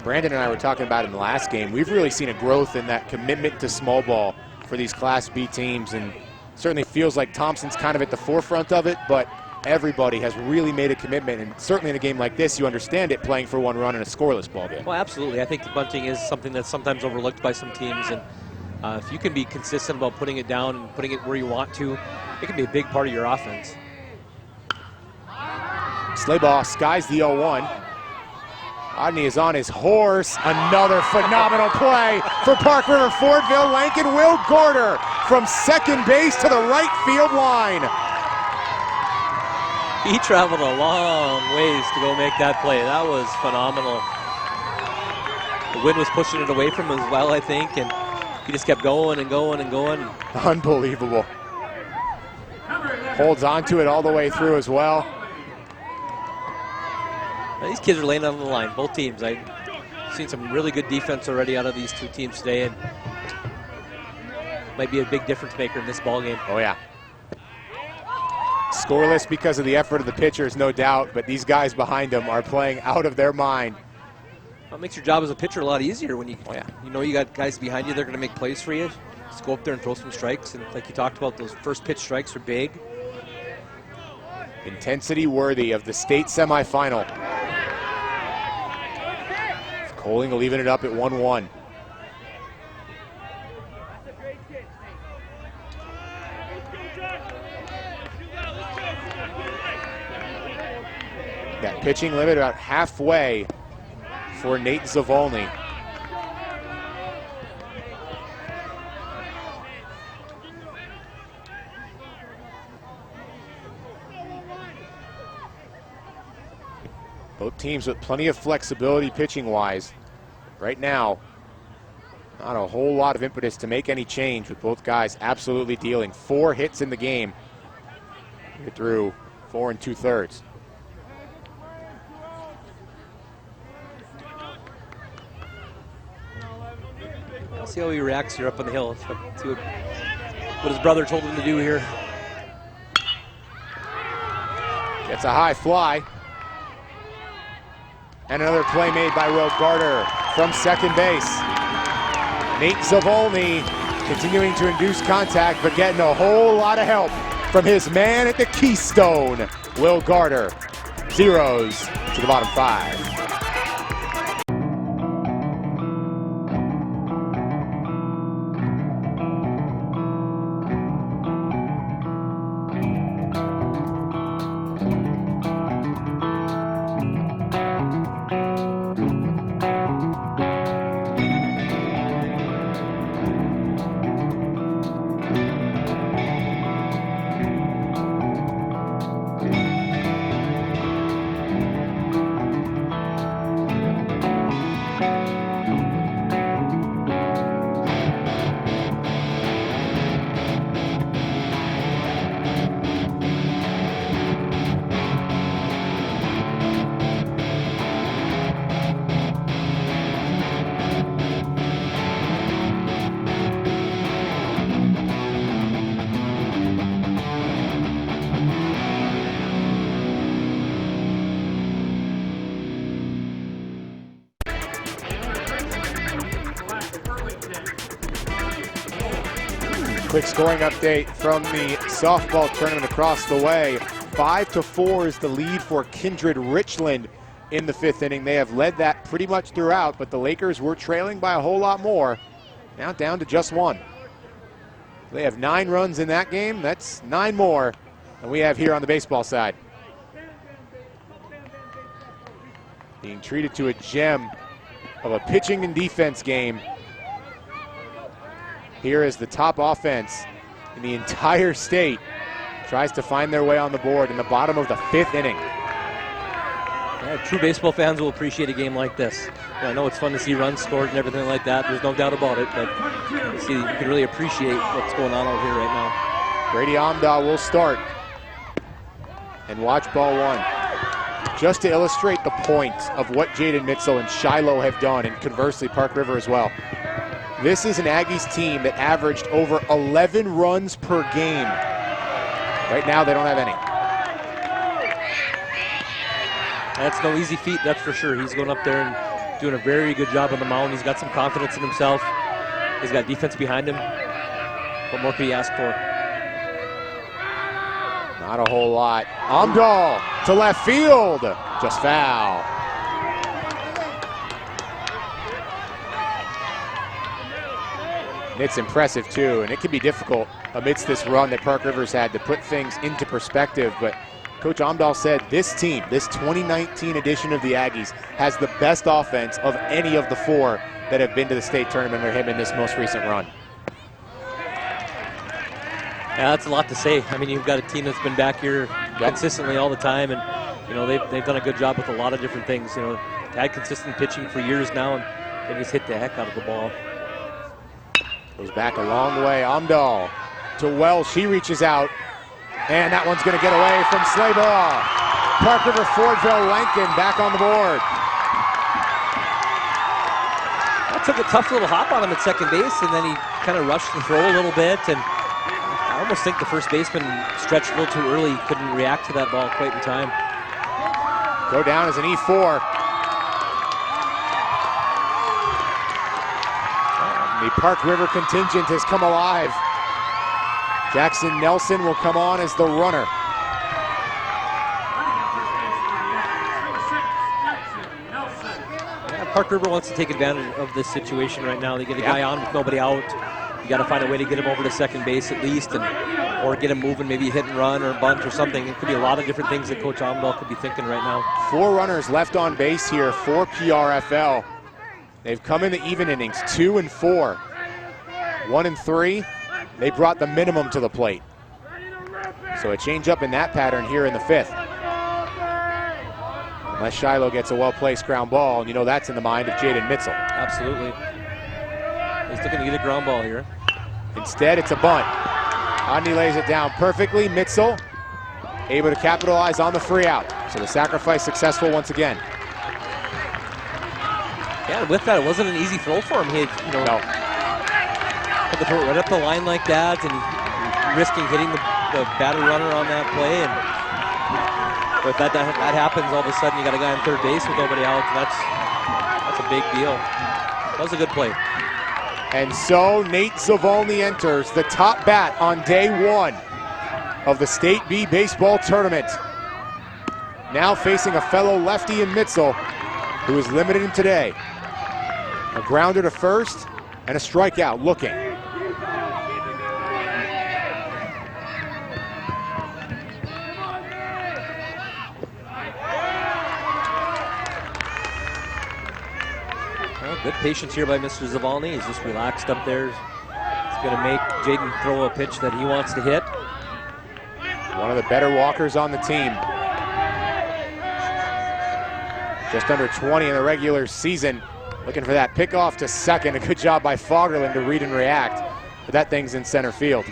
Brandon and I were talking about it in the last game. We've really seen a growth in that commitment to small ball for these Class B teams, and certainly feels like Thompson's kind of at the forefront of it, but everybody has really made a commitment, and certainly in a game like this, you understand it, playing for one run in a scoreless ball game. Well, absolutely. I think the bunting is something that's sometimes overlooked by some teams, and if you can be consistent about putting it down and putting it where you want to, it can be a big part of your offense. Slaybaugh skies the 0-1. Odney is on his horse. Another phenomenal play for Park River. Fordville-Lankin. Will Gorder from second base to the right field line. He traveled a long ways to go make that play. That was phenomenal. The wind was pushing it away from him as well, I think, and he just kept going and going and going. Unbelievable. Holds on to it all the way through as well. Now, these kids are laying on the line, both teams. I've seen some really good defense already out of these two teams today, and might be a big difference maker in this ball game. Oh, yeah. Scoreless because of the effort of the pitchers, no doubt, but these guys behind them are playing out of their mind. Well, it makes your job as a pitcher a lot easier when you know you got guys behind you. They're going to make plays for you. Just go up there and throw some strikes, and like you talked about, those first pitch strikes are big. Intensity worthy of the state semifinal. Coling leaving it up at 1-1. That pitching limit about halfway for Nate Zavolny. Both teams with plenty of flexibility pitching-wise. Right now, not a whole lot of impetus to make any change with both guys absolutely dealing. 4 hits in the game. You're through 4 2/3. I'll see how he reacts here up on the hill. See what his brother told him to do here. Gets a high fly. And another play made by Will Garter from second base. Nate Zavolny continuing to induce contact, but getting a whole lot of help from his man at the Keystone, Will Garter. Zeros to the bottom 5. Quick scoring update from the softball tournament across the way. 5-4 is the lead for Kindred Richland in the 5th inning. They have led that pretty much throughout, but the Lakers were trailing by a whole lot more. Now down to just 1. They have 9 runs in that game. That's 9 more than we have here on the baseball side. Being treated to a gem of a pitching and defense game. Here is the top offense in the entire state. Tries to find their way on the board in the bottom of the 5th inning. Yeah, true baseball fans will appreciate a game like this. I know it's fun to see runs scored and everything like that. There's no doubt about it, but you can really appreciate what's going on out here right now. Brady Amdahl will start. And watch ball 1. Just to illustrate the point of what Jaden Mitzel and Shiloh have done, and conversely Park River as well. This is an Aggies team that averaged over 11 runs per game. Right now, they don't have any. That's no easy feat, that's for sure. He's going up there and doing a very good job on the mound. He's got some confidence in himself. He's got defense behind him. What more could he ask for? Not a whole lot. Amdahl to left field. Just foul. It's impressive too, and it can be difficult amidst this run that Park River's had to put things into perspective, but Coach Amdahl said this team, this 2019 edition of the Aggies, has the best offense of any of the 4 that have been to the state tournament or him in this most recent run. Yeah, that's a lot to say. I mean, you've got a team that's been back here consistently all the time, and they've done a good job with a lot of different things. Had consistent pitching for years now, and they just hit the heck out of the ball. Goes back a long way. Amdahl to Welsh. He reaches out. And that one's going to get away from Slaybaugh. Park River Fordville-Lankin back on the board. That took a tough little hop on him at second base, and then he kind of rushed the throw a little bit. And I almost think the first baseman stretched a little too early. Couldn't react to that ball quite in time. Go down as an E4. The Park River contingent has come alive. Jackson Nelson will come on as the runner. Yeah, Park River wants to take advantage of this situation right now. They get a guy on with nobody out. You got to find a way to get him over to second base at least. And or get him moving, maybe hit and run or a bunt or something. It could be a lot of different things that Coach Amdahl could be thinking right now. 4 runners left on base here for PRFL. They've come in the even innings, 2 and 4. 1 and 3, they brought the minimum to the plate. So a change up in that pattern here in the 5th. Unless Shiloh gets a well-placed ground ball, and you know that's in the mind of Jaden Mitzel. Absolutely. He's looking to get a ground ball here. Instead, it's a bunt. Odney lays it down perfectly. Mitzel able to capitalize on the free out. So the sacrifice successful once again. Yeah, and with that, it wasn't an easy throw for him. He had, had to throw it right up the line like that, and risking hitting the batter runner on that play. And but if that happens, all of a sudden you got a guy on third base with nobody out. And that's a big deal. That was a good play. And so Nate Zavolny enters the top bat on day 1 of the State B baseball tournament. Now facing a fellow lefty in Mitzel, who is limited in today. A grounder to first and a strikeout looking. Well, good patience here by Mr. Zavolny. He's just relaxed up there. He's going to make Jaden throw a pitch that he wants to hit. One of the better walkers on the team. Just under 20 in the regular season. Looking for that pickoff to second. A good job by Fagerlund to read and react. But that thing's in center field.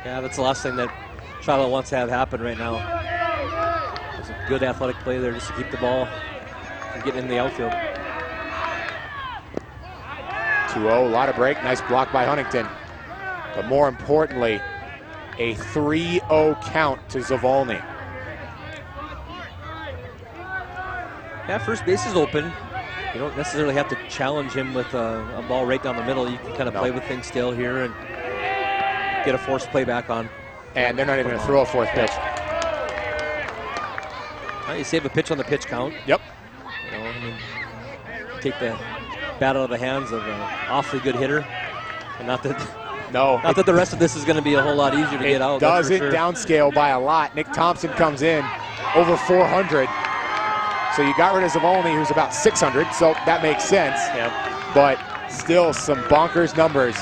Yeah, that's the last thing that Shiloh wants to have happen right now. It's a good athletic play there just to keep the ball from getting in the outfield. 2-0, a lot of break. Nice block by Huntington. But more importantly, a 3-0 count to Zavolny. Yeah, first base is open. You don't necessarily have to challenge him with a ball right down the middle. You can kind of play with things still here and get a forced play back on. And they're not even going to throw a 4th pitch. Well, you save a pitch on the pitch count. Yep. You know, I mean, take the bat out of the hands of an awfully good hitter. And not that the rest of this is going to be a whole lot easier to get out. It doesn't downscale by a lot. Nick Thompson comes in over 400. So you got rid of Zavolny, who's about 600, so that makes sense. Yep. But still some bonkers numbers.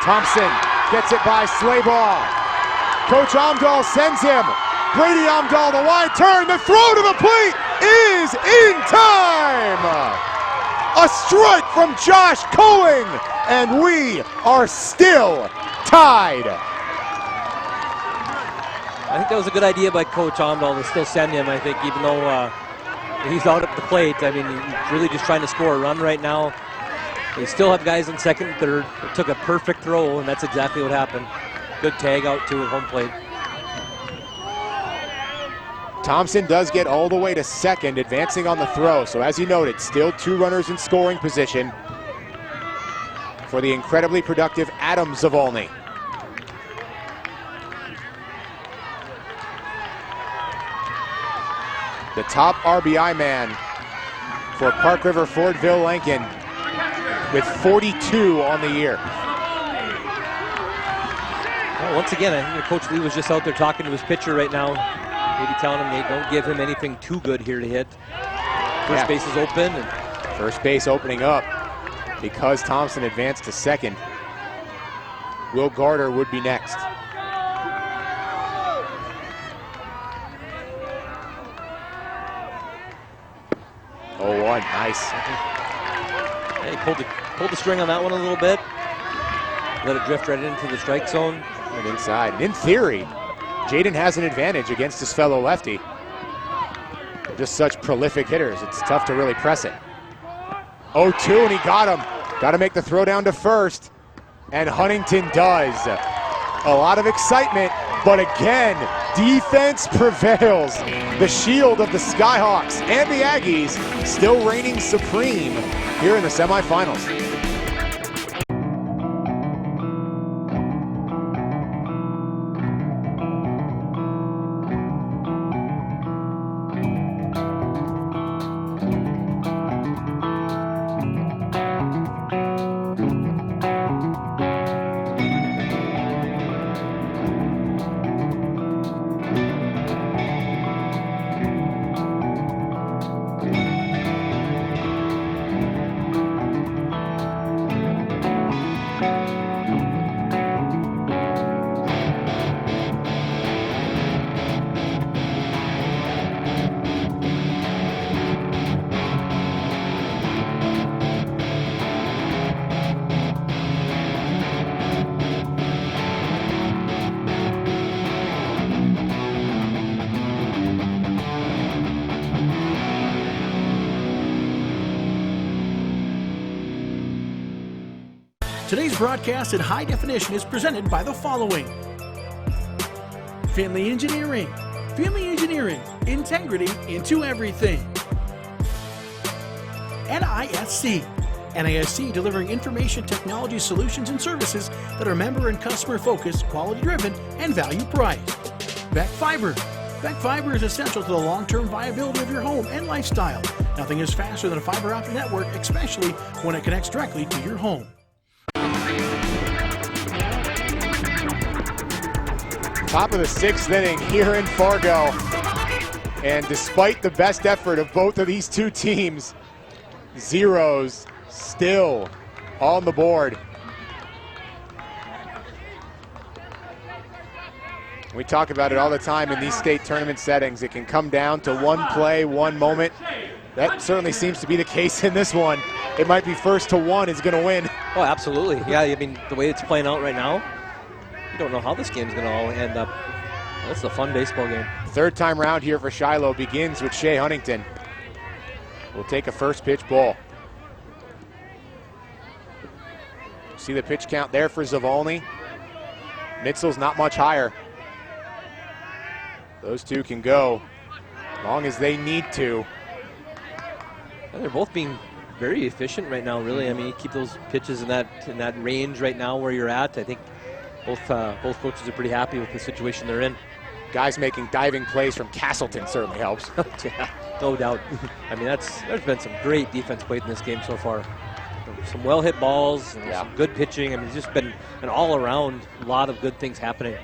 Thompson gets it by Slayball. Coach Amdahl sends him. Brady Amdahl, the wide turn, the throw to the plate is in time! A strike from Josh Coing, and we are still tied. I think that was a good idea by Coach Amdahl to still send him, I think, even though he's out at the plate. I mean, he's really just trying to score a run right now. They still have guys in second and third. It took a perfect throw, and that's exactly what happened. Good tag out to home plate. Thompson does get all the way to second, advancing on the throw. So as you noted, still 2 runners in scoring position for the incredibly productive Adam Zavolny. The top RBI man for Park River Fordville-Lankin with 42 on the year. Well, once again, I think Coach Lee was just out there talking to his pitcher right now. Maybe telling him they don't give him anything too good here to hit. First base is open. And first base opening up because Thompson advanced to second. Will Garter would be next. Oh, 1, nice. Yeah, he pulled the string on that one a little bit. Let it drift right into the strike zone. And inside. And in theory, Jaden has an advantage against his fellow lefty. They're just such prolific hitters. It's tough to really press it. 0-2, and he got him. Got to make the throw down to first. And Huntington does. A lot of excitement, but again, defense prevails. The shield of the Skyhawks and the Aggies still reigning supreme here in the semifinals. Today's broadcast in high definition is presented by the following: Finley Engineering. Finley Engineering, integrity into everything. NISC. NISC delivering information technology solutions and services that are member and customer focused, quality driven, and value priced. Beck Fiber. Beck Fiber is essential to the long-term viability of your home and lifestyle. Nothing is faster than a fiber optic network, especially when it connects directly to your home. Top of the 6th inning here in Fargo. And despite the best effort of both of these two teams, zeros still on the board. We talk about it all the time in these state tournament settings. It can come down to one play, one moment. That certainly seems to be the case in this one. It might be first to one is going to win. Oh, absolutely. Yeah, I mean, the way it's playing out right now, you don't know how this game's going to all end up. That's a fun baseball game. Third time round here for Shiloh begins with Shea Huntington. We'll take a first pitch ball. See the pitch count there for Zavolny. Mitzel's not much higher. Those two can go as long as they need to. And they're both being very efficient right now, really. I mean, you keep those pitches in that range right now where you're at. I think both coaches are pretty happy with the situation they're in. Guys making diving plays from Castleton certainly helps. Yeah, no doubt. I mean, there's been some great defense played in this game so far. Some well-hit balls, and some good pitching. I mean, it's just been an all-around lot of good things happening.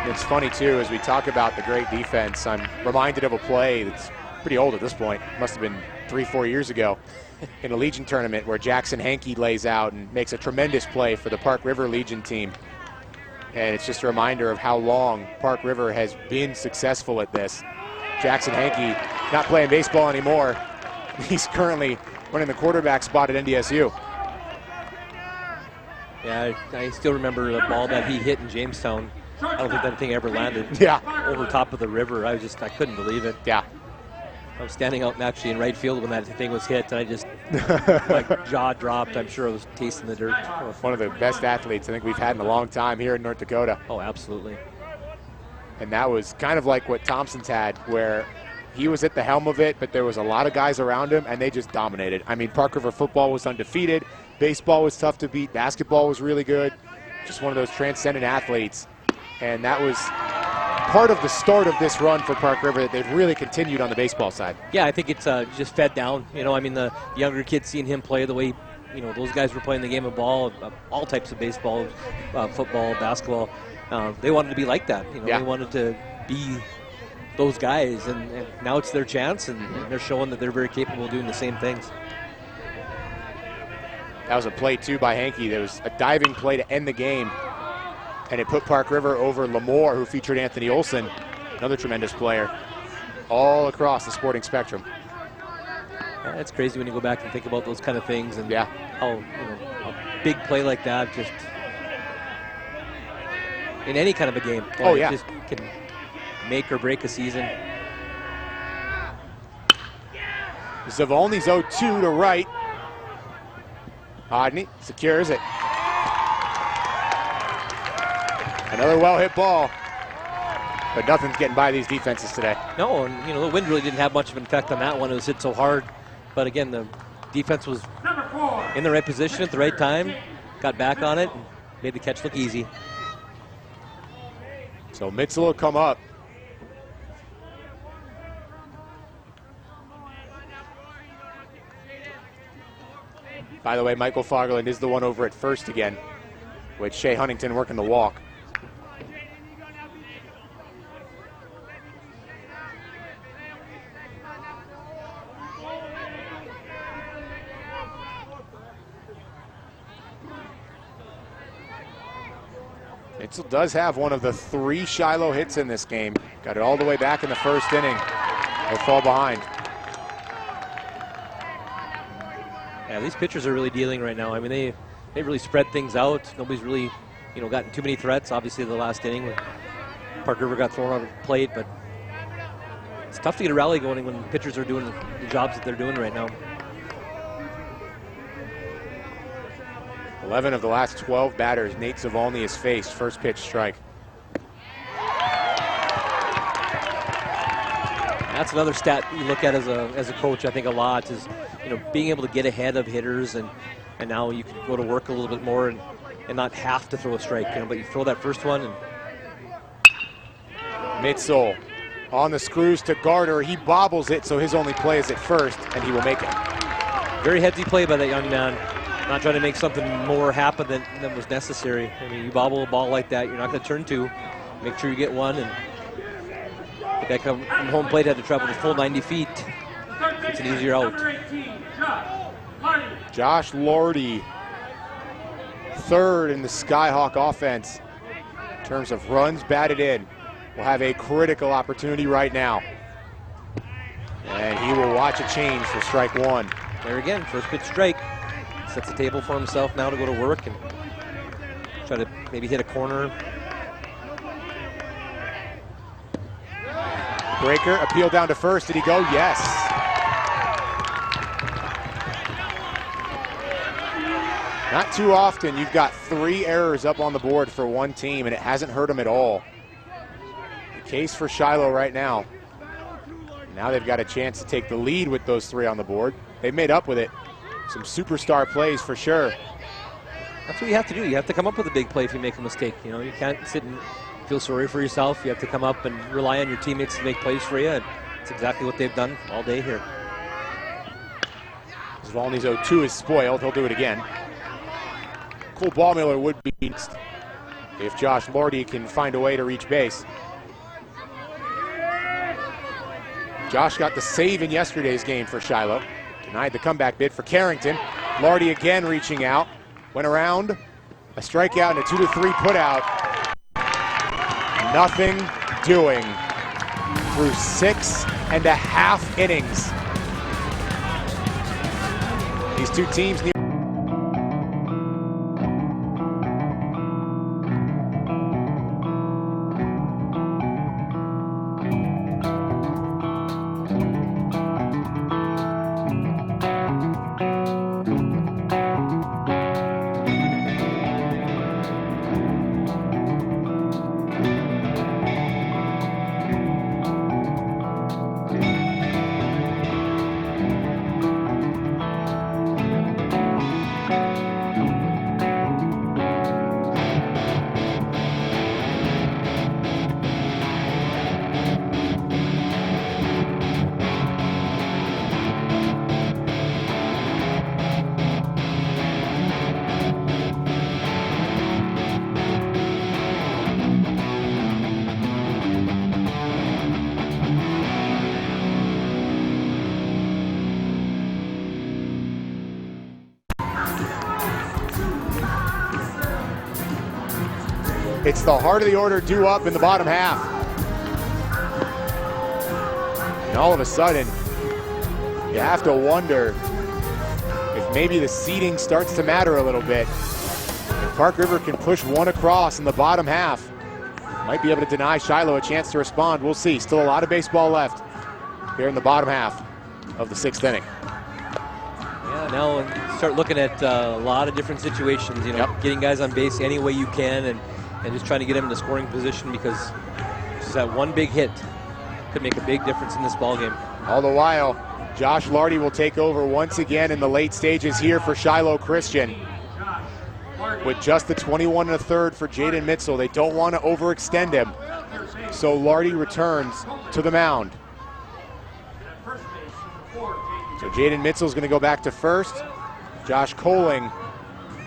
It's funny, too, as we talk about the great defense, I'm reminded of a play that's pretty old at this point. Must have been 3-4 years ago in a Legion tournament where Jackson Hankey lays out and makes a tremendous play for the Park River Legion team. And it's just a reminder of how long Park River has been successful at this. Jackson Hankey not playing baseball anymore. He's currently running the quarterback spot at NDSU. Yeah, I still remember the ball that he hit in Jamestown. I don't think that thing ever landed over top of the river. I couldn't believe it. Yeah. I was standing out actually in right field when that thing was hit, and I just, my jaw dropped. I'm sure I was tasting the dirt. One of the best athletes I think we've had in a long time here in North Dakota. Oh, absolutely. And that was kind of like what Thompson's had, where he was at the helm of it, but there was a lot of guys around him, and they just dominated. I mean, Park River football was undefeated. Baseball was tough to beat. Basketball was really good. Just one of those transcendent athletes. And that was part of the start of this run for Park River that they've really continued on the baseball side. Yeah, I think it's just fed down. You know, I mean, the younger kids seeing him play the way, you know, those guys were playing the game of ball, all types of baseball, football, basketball. They wanted to be like that. You know, they wanted to be those guys, and now it's their chance, and they're showing that they're very capable of doing the same things. That was a play, too, by Hankey. There was a diving play to end the game, and it put Park River over Lemoore, who featured Anthony Olson, another tremendous player, all across the sporting spectrum. It's crazy when you go back and think about those kind of things, and how, you know, a big play like that just in any kind of a game. Boy, it just can make or break a season. Zavolny's 0-2 to right. Hodney secures it. Another well-hit ball, but nothing's getting by these defenses today. No, and, you know, the wind really didn't have much of an effect on that one. It was hit so hard. But again, the defense was in the right position at the right time, got back on it, and made the catch look easy. So Mitzel will come up. By the way, Michael Fagerland is the one over at first again, with Shea Huntington working the walk. Mitzel does have one of the 3 Shiloh hits in this game. Got it all the way back in the first inning. They'll fall behind. Yeah, these pitchers are really dealing right now. I mean, they really spread things out. Nobody's really, you know, gotten too many threats. Obviously, the last inning when Park River got thrown out of the plate, but it's tough to get a rally going when pitchers are doing the jobs that they're doing right now. 11 of the last 12 batters Nate Zavalny has faced. First pitch strike. That's another stat you look at as a coach, I think, a lot is, being able to get ahead of hitters, and now you can go to work a little bit more and not have to throw a strike, but you throw that first one. And Mitzel on the screws to Garter. He bobbles it, so his only play is at first, and he will make it. Very headsy play by that young man. Not trying to make something more happen than was necessary. I mean, you bobble a ball like that, you're not going to turn two. Make sure you get one, and the guy come from home plate had to travel the full 90 feet. It's an easier out. Josh Lordy, third in the Skyhawk offense in terms of runs batted in. Will have a critical opportunity right now. And he will watch a change for strike one. There again, first pitch strike. Sets the table for himself now to go to work and try to maybe hit a corner. Breaker, appeal down to first. Did he go? Yes. Not too often you've got 3 errors up on the board for one team, and it hasn't hurt them at all. The case for Shiloh right now. Now they've got a chance to take the lead with those 3 on the board. They've made up with it. Some superstar plays for sure. That's what you have to do. You have to come up with a big play if you make a mistake. You can't sit and feel sorry for yourself. You have to come up and rely on your teammates to make plays for you. And it's exactly what they've done all day here. Zavalny's 0-2 is spoiled. He'll do it again. Cole Ballmiller would be next if Josh Lordy can find a way to reach base. Josh got the save in yesterday's game for Shiloh. Denied the comeback bid for Carrington. Lordy again reaching out. Went around. A strikeout and a 2-3 put out. Nothing doing through 6.5 innings. These two teams need. It's the heart of the order due up in the bottom half. And all of a sudden, you have to wonder if maybe the seeding starts to matter a little bit. If Park River can push one across in the bottom half, might be able to deny Shiloh a chance to respond. We'll see. Still a lot of baseball left here in the bottom half of the 6th inning. Yeah, now start looking at a lot of different situations, getting guys on base any way you can and just trying to get them in the scoring position, because just that one big hit could make a big difference in this ballgame. All the while, Josh Lardy will take over once again in the late stages here for Shiloh Christian. With just the 21 1/3 for Jaden Mitzel. They don't want to overextend him. So Lardy returns to the mound. So Jaden Mitzel is going to go back to first. Josh Coling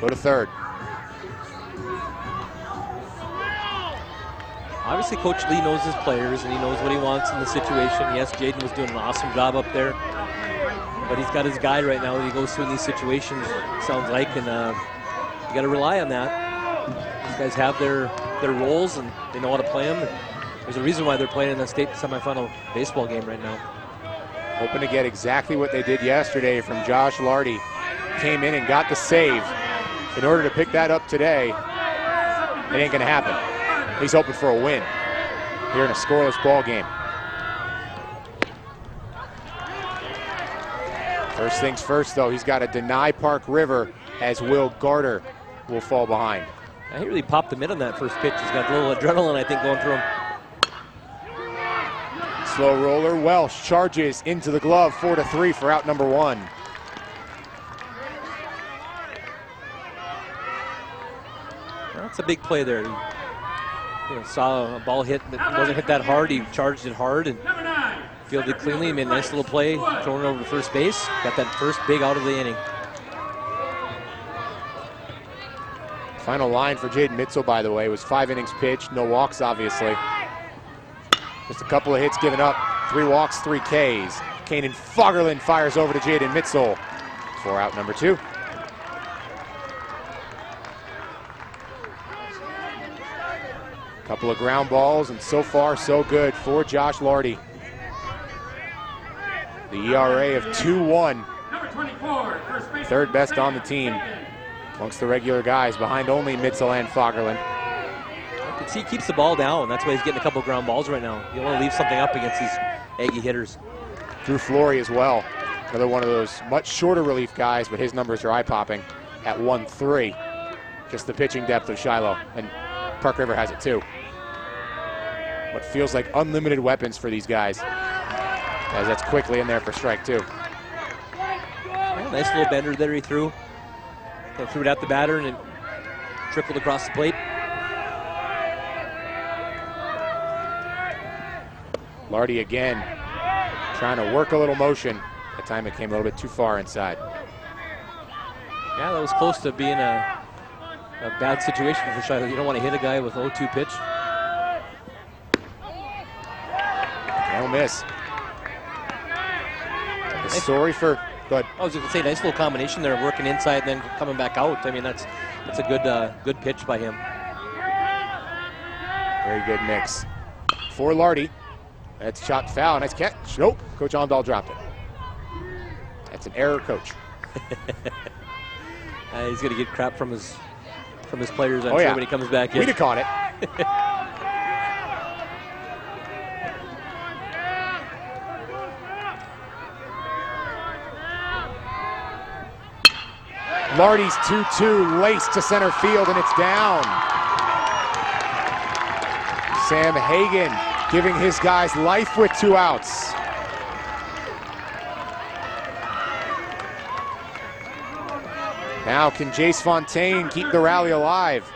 go to third. Obviously, Coach Lee knows his players, and he knows what he wants in the situation. Yes, Jaden was doing an awesome job up there, but he's got his guy right now that he goes through in these situations, it sounds like, and you got to rely on that. These guys have their roles, and they know how to play them. There's a reason why they're playing in the state semifinal baseball game right now. Hoping to get exactly what they did yesterday from Josh Lardy. Came in and got the save. In order to pick that up today, it ain't going to happen. He's hoping for a win here in a scoreless ball game. First things first, though, he's got to deny Park River as Will Garter will fall behind. He really popped the mid on that first pitch. He's got a little adrenaline, I think, going through him. Slow roller, Welsh charges into the glove, 4-3 for out number 1. That's a big play there. Saw a ball hit that wasn't hit that hard. He charged it hard and fielded cleanly. He made a nice little play, throwing it over to first base. Got that first big out of the inning. Final line for Jaden Mitzel, by the way, was 5 innings pitched, no walks, obviously. Just a couple of hits given up, 3 walks, 3 Ks. Kanan Fagerlund fires over to Jaden Mitzel for out number 2. Couple of ground balls, and so far so good for Josh Lardy. The ERA of 2.1, third best on the team amongst the regular guys, behind only Mitzel and Fagerlund. You can see he keeps the ball down. That's why he's getting a couple ground balls right now. You want to leave something up against these Aggie hitters. Drew Flory as well, another one of those much shorter relief guys, but his numbers are eye-popping at 1.3. Just the pitching depth of Shiloh, and Park River has it too. What feels like unlimited weapons for these guys, as that's quickly in there for strike 2. Well, nice little bender there he threw. Threw it at the batter and it trickled across the plate. Lardy again, trying to work a little motion. That time it came a little bit too far inside. Yeah, that was close to being a bad situation for Shiloh. You don't want to hit a guy with 0-2 pitch. No miss. Sorry for, good. I was going to say, nice little combination there, working inside and then coming back out. I mean, that's a good pitch by him. Very good mix for Lardy. That's chopped foul. Nice catch. Nope. Coach Ondahl dropped it. That's an error, coach. He's going to get crap from his players, I'm sure, when he comes back in. We'd have caught it. Lardy's 2-2 laced to center field, and it's down. Sam Hagan giving his guys life with 2 outs. Now can Jace Fontaine keep the rally alive?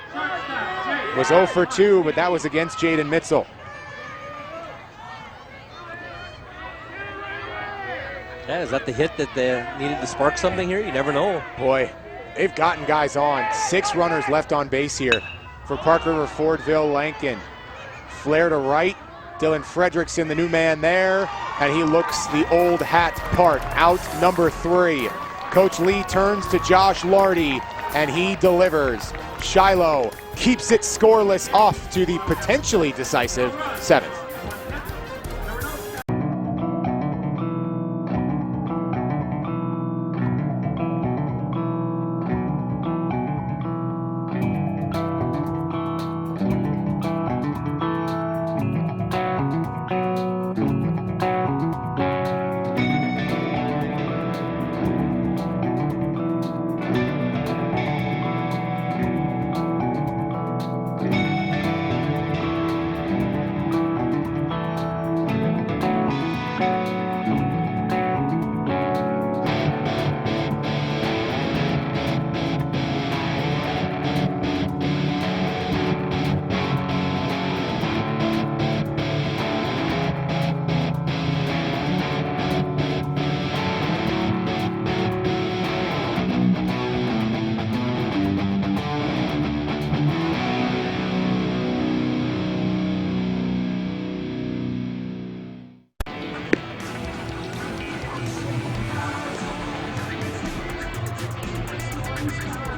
Was 0 for 2, but that was against Jaden Mitzel. Yeah, is that the hit that they needed to spark something here? You never know. Boy, they've gotten guys on. 6 runners left on base here for Park River Fordville-Lankin. Flare to right, Dylan Fredrickson, the new man there, and he looks the old hat part. Out number 3. Coach Lee turns to Josh Lardy, and he delivers. Shiloh keeps it scoreless off to the potentially decisive 7th.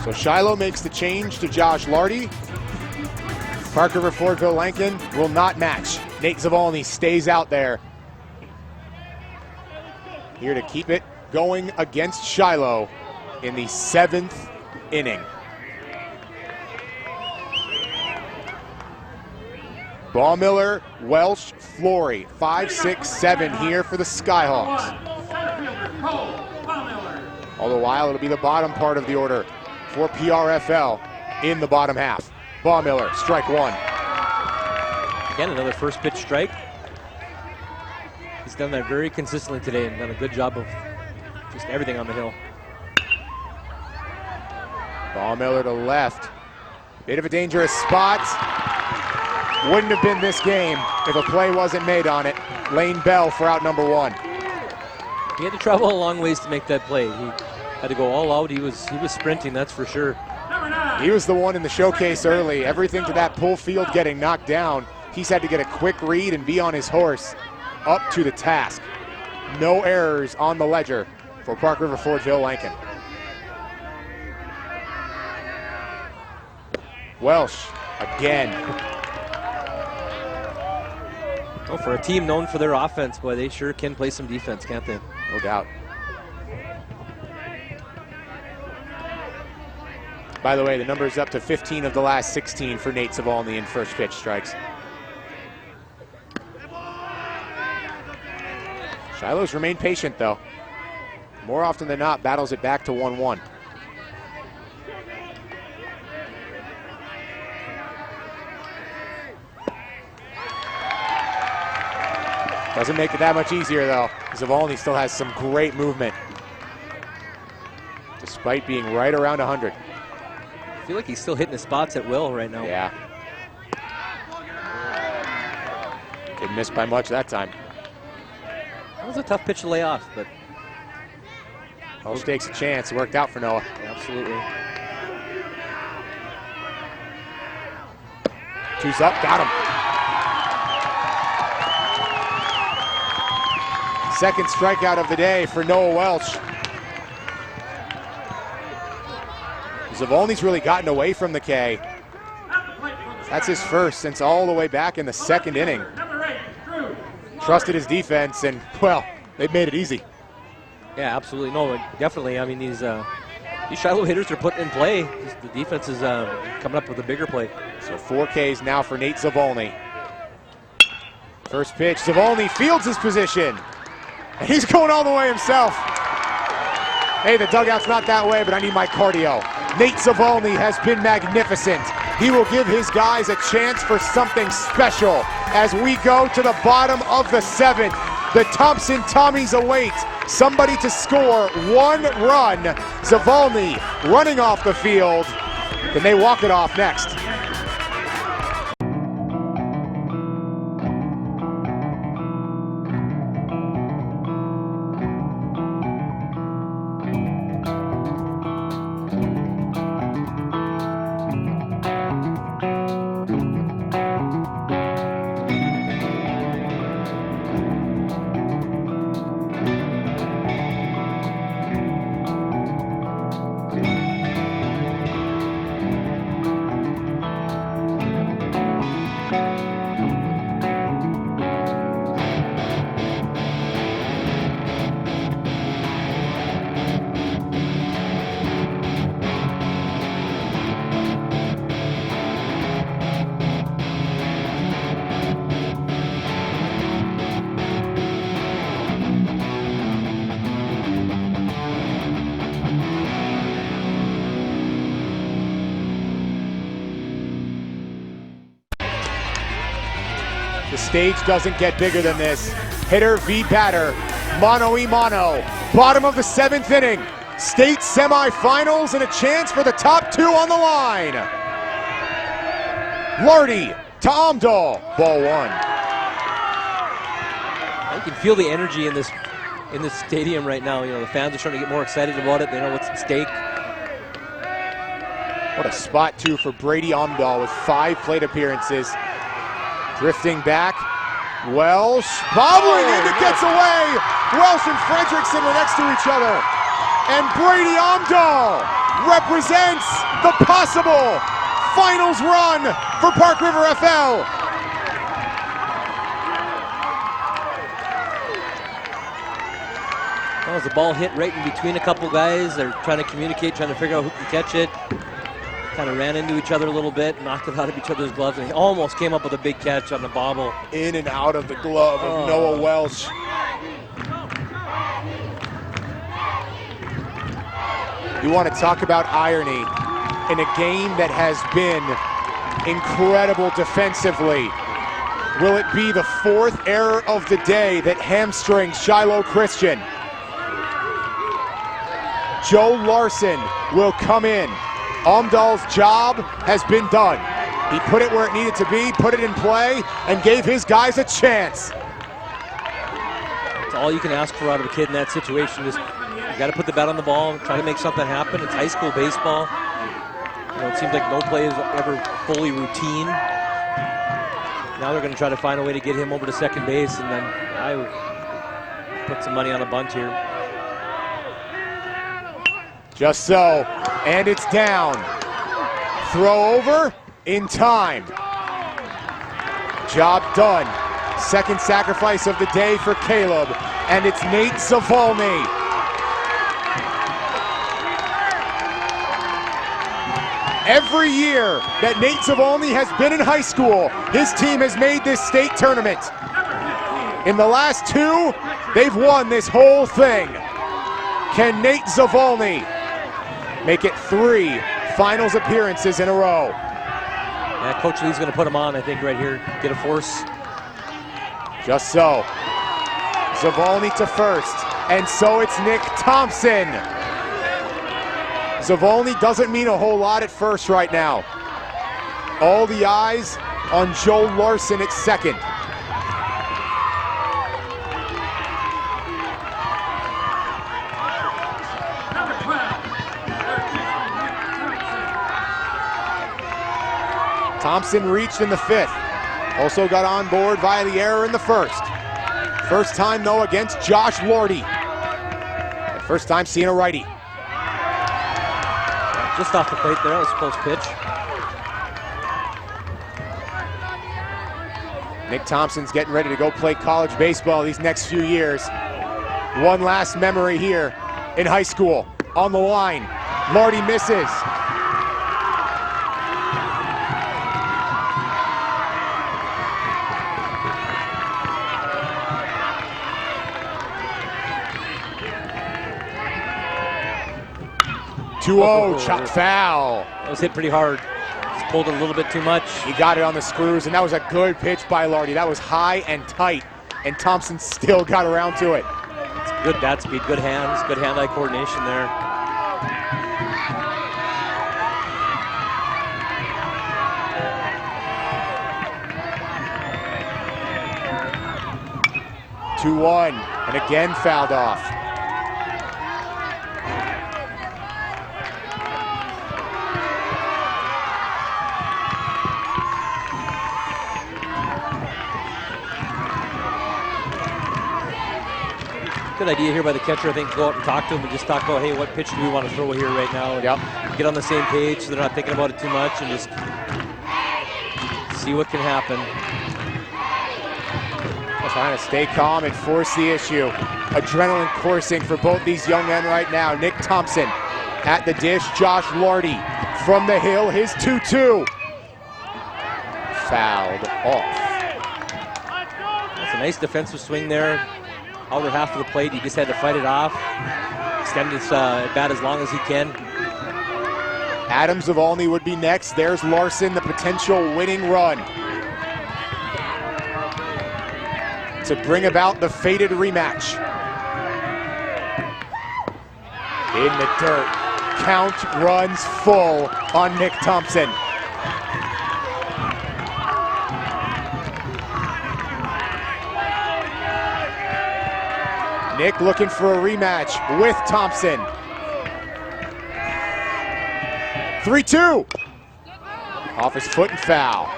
So Shiloh makes the change to Josh Lardy. Park River Fordville-Lankin will not match. Nate Zavalny stays out there. Here to keep it going against Shiloh in the 7th inning. Baumiller, Welsh, Flory, 5, 6, 7 here for the Skyhawks. All the while, it'll be the bottom part of the order for PRFL. in the bottom half. Baumiller, strike one. Again, another first pitch strike. He's done that very consistently today and done a good job of just everything on the hill. Baumiller to left. Bit of a dangerous spot. Wouldn't have been this game if a play wasn't made on it. Lane Bell for out number one. He had to travel a long ways to make that play. He had to go all out. He was sprinting, that's for sure. He was the one in the showcase early. Everything to that pull field getting knocked down. He's had to get a quick read and be on his horse up to the task. No errors on the ledger for Park River Fordville-Lankin. Welsh again. Oh, for a team known for their offense, boy, they sure can play some defense, can't they? No doubt. By the way, the number is up to 15 of the last 16 for Nate Zavolny in first pitch strikes. Shiloh's remained patient, though. More often than not, battles it back to 1-1. Doesn't make it that much easier, though. Zavolny still has some great movement, despite being right around 100. I feel like he's still hitting his spots at will right now. Yeah. Didn't miss by much that time. That was a tough pitch to lay off, but Welsh takes a chance. It worked out for Noah. absolutely. Two's up, got him. Second strikeout of the day for Noah Welsh. Zavolny's really gotten away from the K. That's his first since all the way back in the second inning. Trusted his defense, and, well, they've made it easy. Yeah, absolutely. No, definitely. I mean, these Shiloh hitters are putting in play. The defense is coming up with a bigger play. So 4 Ks now for Nate Zavolny. First pitch, Zavolny fields his position. And he's going all the way himself. Hey, the dugout's not that way, but I need my cardio. Nate Zavolny has been magnificent. He will give his guys a chance for something special as we go to the bottom of the 7th. The Thompson Tommies await somebody to score 1 run. Zavolny running off the field. Can they walk it off next? The stage doesn't get bigger than this. Hitter v. batter, mano-y-mano. Bottom of the 7th inning. State semifinals and a chance for the top 2 on the line. Lardy to Amdahl, ball 1. You can feel the energy in this stadium right now. You know, the fans are starting to get more excited about it. They know what's at stake. What a spot, too, for Brady Amdahl with 5 plate appearances. Drifting back, Welsh, bobbling in, it gets away. Welsh and Fredrickson were next to each other. And Brady Amdahl represents the possible finals run for Park River FL. Well, as the ball hit right in between a couple guys, they're trying to communicate, trying to figure out who can catch it. Kind of ran into each other a little bit, knocked it out of each other's gloves, and he almost came up with a big catch on the bobble. In and out of the glove of Noah Welsh. You want to talk about irony. in a game that has been incredible defensively. Will it be the 4th error of the day that hamstrings Shiloh Christian? Joe Larson will come in. Omdahl's job has been done. He put it where it needed to be, put it in play, and gave his guys a chance. It's all you can ask for out of a kid in that situation. Just, you got to put the bat on the ball and try to make something happen. It's high school baseball. You know, it seems like no play is ever fully routine. Now they're going to try to find a way to get him over to second base, and then I would put some money on a bunt here. Just so, and it's down. Throw over in time. Job done. Second sacrifice of the day for Caleb, and it's Nate Zavolny. Every year that Nate Zavolny has been in high school, his team has made this state tournament. In the last 2, they've won this whole thing. Can Nate Zavolny make it 3 finals appearances in a row? Yeah, Coach Lee's going to put him on, I think, right here. Get a force. Just so. Zavolny to first, and so it's Nick Thompson. Zavolny doesn't mean a whole lot at first right now. All the eyes on Joe Larson at second. Thompson reached in the 5th. Also got on board via the error in the 1st. First time, though, against Josh Lordy. First time seeing a righty. Just off the plate there, that was a close pitch. Nick Thompson's getting ready to go play college baseball these next few years. One last memory here in high school. On the line, Lordy misses. Chop foul. That was hit pretty hard. Just pulled it a little bit too much. He got it on the screws, and that was a good pitch by Lardy. That was high and tight, and Thompson still got around to it. It's good bat speed, good hands, good hand-eye coordination there. (2-1), and again fouled off. Good idea here by the catcher, I think, to go out and talk to him and just talk about, hey, what pitch do we want to throw here right now? And get on the same page so they're not thinking about it too much and just see what can happen. Trying to stay calm and force the issue. Adrenaline coursing for both these young men right now. Nick Thompson at the dish. Josh Lordy from the hill, his 2-2. Fouled off. That's a nice defensive swing there. Outer half of the plate, he just had to fight it off. Extend his bat as long as he can. Adam Zavolny would be next. There's Larson, the potential winning run to bring about the fated rematch. In the dirt, count runs full on Nick Thompson. Nick looking for a rematch with Thompson. 3-2. Off his foot and foul.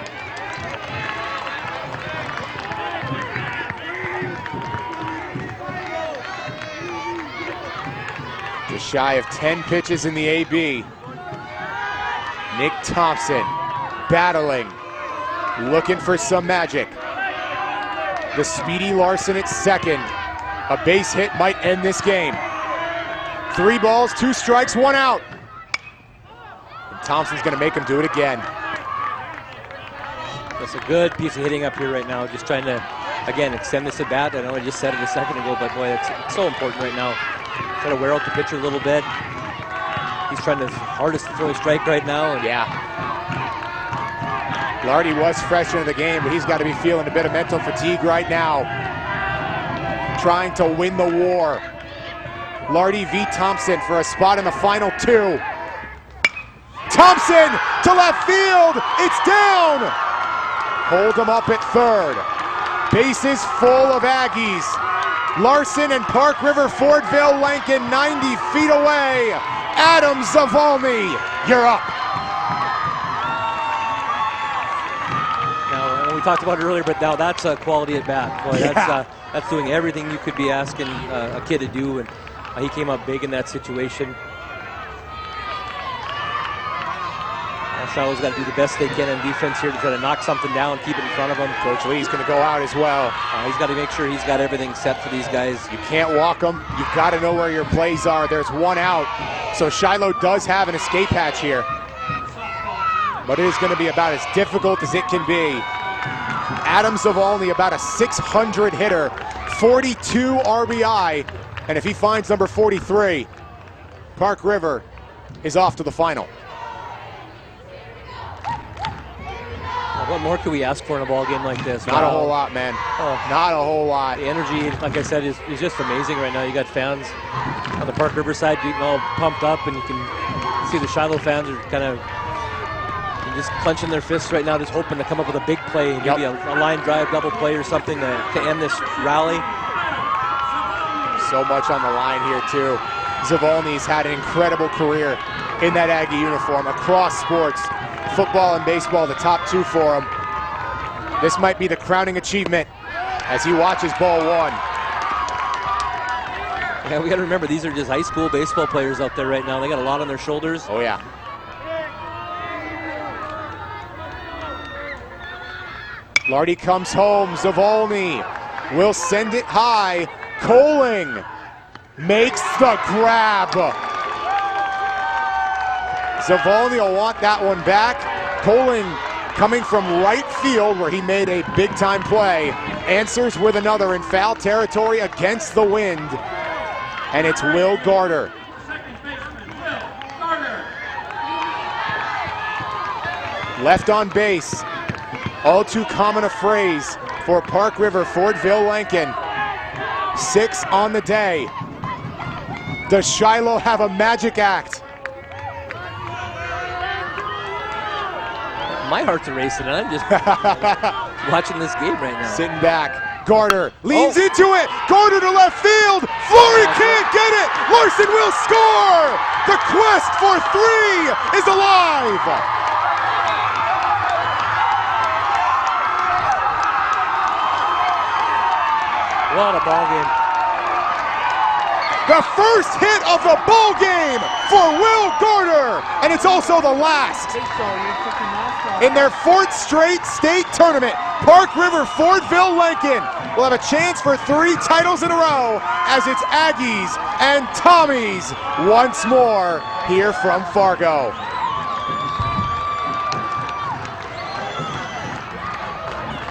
Just shy of 10 pitches in the AB. Nick Thompson battling, looking for some magic. The speedy Larson at second. A base hit might end this game. 3 balls, 2 strikes, 1 out. And Thompson's gonna make him do it again. That's a good piece of hitting up here right now. Just trying to, again, extend this at bat. I know I just said it a second ago, but boy, it's so important right now. Try to wear out the pitcher a little bit. He's trying his hardest to throw a strike right now. And Yeah. Lardy was fresh into the game, but he's got to be feeling a bit of mental fatigue right now. Trying to win the war. Lardy v. Thompson for a spot in the final 2. Thompson to left field. It's down. Hold him up at third. Bases full of Aggies. Larson and Park River Fordville-Lankin 90 feet away. Adam Zavalny, you're up. now we talked about it earlier, but now that's a quality at bat. Boy, that's doing everything you could be asking a kid to do, and he came up big in that situation. Shiloh's got to do the best they can in defense here to try to knock something down, keep it in front of him. Coach Lee's going to go out as well. He's got to make sure he's got everything set for these guys. You can't walk them. You've got to know where your plays are. There's one out. So Shiloh does have an escape hatch here. But it is going to be about as difficult as it can be. Adam Zavalny, about a 600 hitter, 42 RBI. And if he finds number 43, Park River is off to the final. What more could we ask for in a ball game like this? Not a whole lot, man. Not a whole lot. The energy, like I said, is just amazing right now. You got fans on the Park River side getting all pumped up, and you can see the Shiloh fans are kind of just clenching their fists right now, just hoping to come up with a big play, maybe a line drive, double play or something to end this rally. So much on the line here, too. Zavalny's had an incredible career in that Aggie uniform across sports. Football and baseball, the top 2 for him. This might be the crowning achievement as he watches ball 1. Yeah, we got to remember, these are just high school baseball players out there right now. They got a lot on their shoulders. Oh, yeah. Lardy comes home. Zavalny will send it high. Coling makes the grab. Zavalny will want that one back. Coling coming from right field where he made a big-time play. Answers with another in foul territory against the wind. And it's Will Garter. Left on base. All too common a phrase for Park River Fordville-Lankin. 6 on the day. Does Shiloh have a magic act? My heart's racing, and I'm just watching this game right now. Sitting back. Garter leans into it. Garter to left field. Flory can't get it. Larson will score. The quest for 3 is alive. What a ball game. The first hit of the ball game for Will Garter, and it's also the last. In their 4th straight state tournament, Park River Fordville-Lankin will have a chance for 3 titles in a row as it's Aggies and Tommies once more here from Fargo.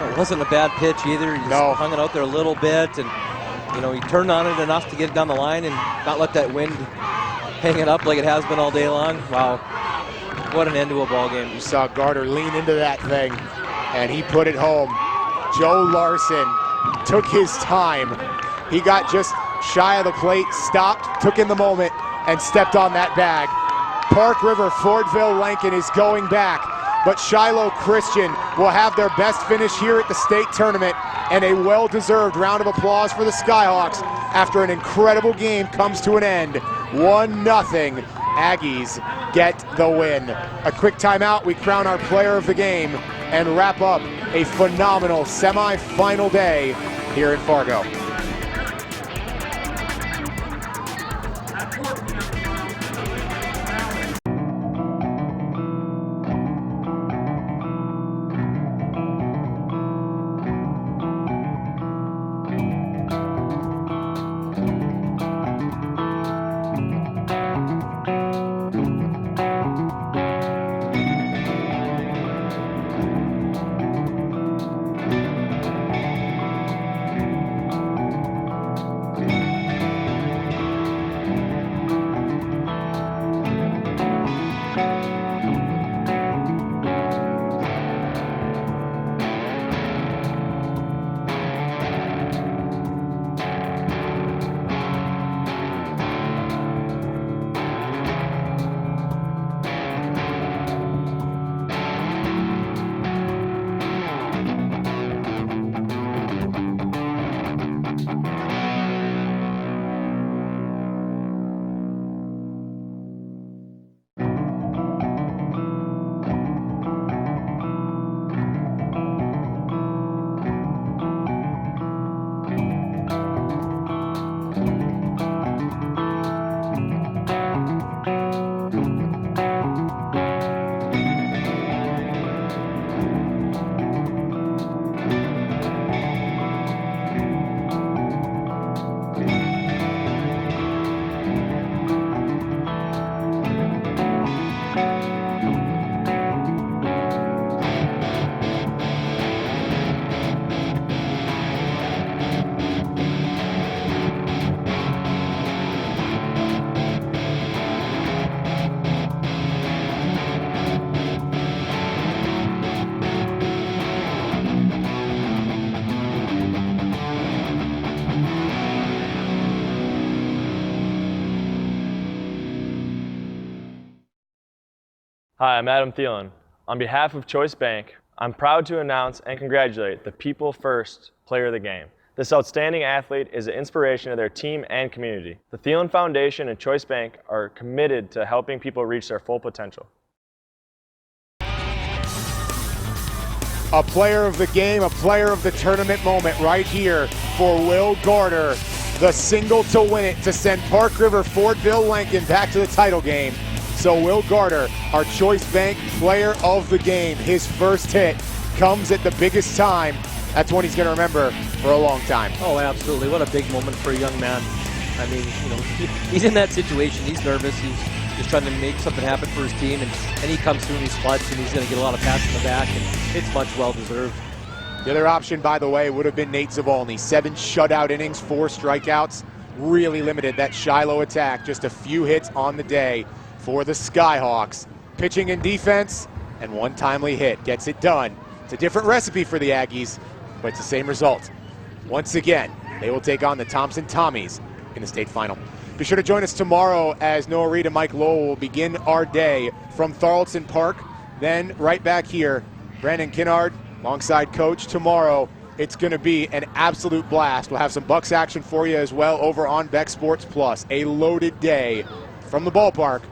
It wasn't a bad pitch either. He just hung it out there a little bit, and he turned on it enough to get it down the line and not let that wind hang it up like it has been all day long. Wow, what an end to a ball game. You saw Garter lean into that thing, and he put it home. Joe Larson took his time. He got just shy of the plate, stopped, took in the moment, and stepped on that bag. Park River Fordville-Lankin is going back, but Shiloh Christian will have their best finish here at the state tournament, and a well-deserved round of applause for the Skyhawks after an incredible game comes to an end. 1-0, Aggies get the win. A quick timeout, we crown our player of the game and wrap up a phenomenal semi-final day here in Fargo. Hi, I'm Adam Thielen. On behalf of Choice Bank, I'm proud to announce and congratulate the People First Player of the Game. This outstanding athlete is an inspiration to their team and community. The Thielen Foundation and Choice Bank are committed to helping people reach their full potential. A player of the game, a player of the tournament moment right here for Will Garter. The single to win it to send Park River Fordville-Lankin back to the title game. So Will Garter, our Choice Bank player of the game, his first hit comes at the biggest time. That's one he's going to remember for a long time. Oh, absolutely. What a big moment for a young man. I mean, he's in that situation. He's nervous. He's just trying to make something happen for his team, and he comes through and he's clutch, and he's going to get a lot of pats in the back, and it's much well-deserved. The other option, by the way, would have been Nate Zavolny. 7 shutout innings, 4 strikeouts. Really limited that Shiloh attack. Just a few hits on the day for the Skyhawks. Pitching and defense, and 1 timely hit gets it done. It's a different recipe for the Aggies, but it's the same result. Once again, they will take on the Thompson Tommies in the state final. Be sure to join us tomorrow as Noah Reed and Mike Lowell will begin our day from Thorlton Park. Then right back here, Brandon Kinnard alongside Coach tomorrow. It's going to be an absolute blast. We'll have some Bucks action for you as well over on Beck Sports Plus. A loaded day from the ballpark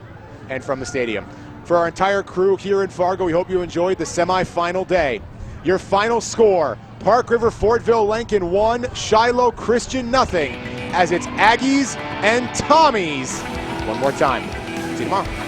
and from the stadium. For our entire crew here in Fargo, we hope you enjoyed the semifinal day. Your final score, Park River Fordville-Lankin 1, Shiloh Christian 0, as it's Aggies and Tommies. One more time. See you tomorrow.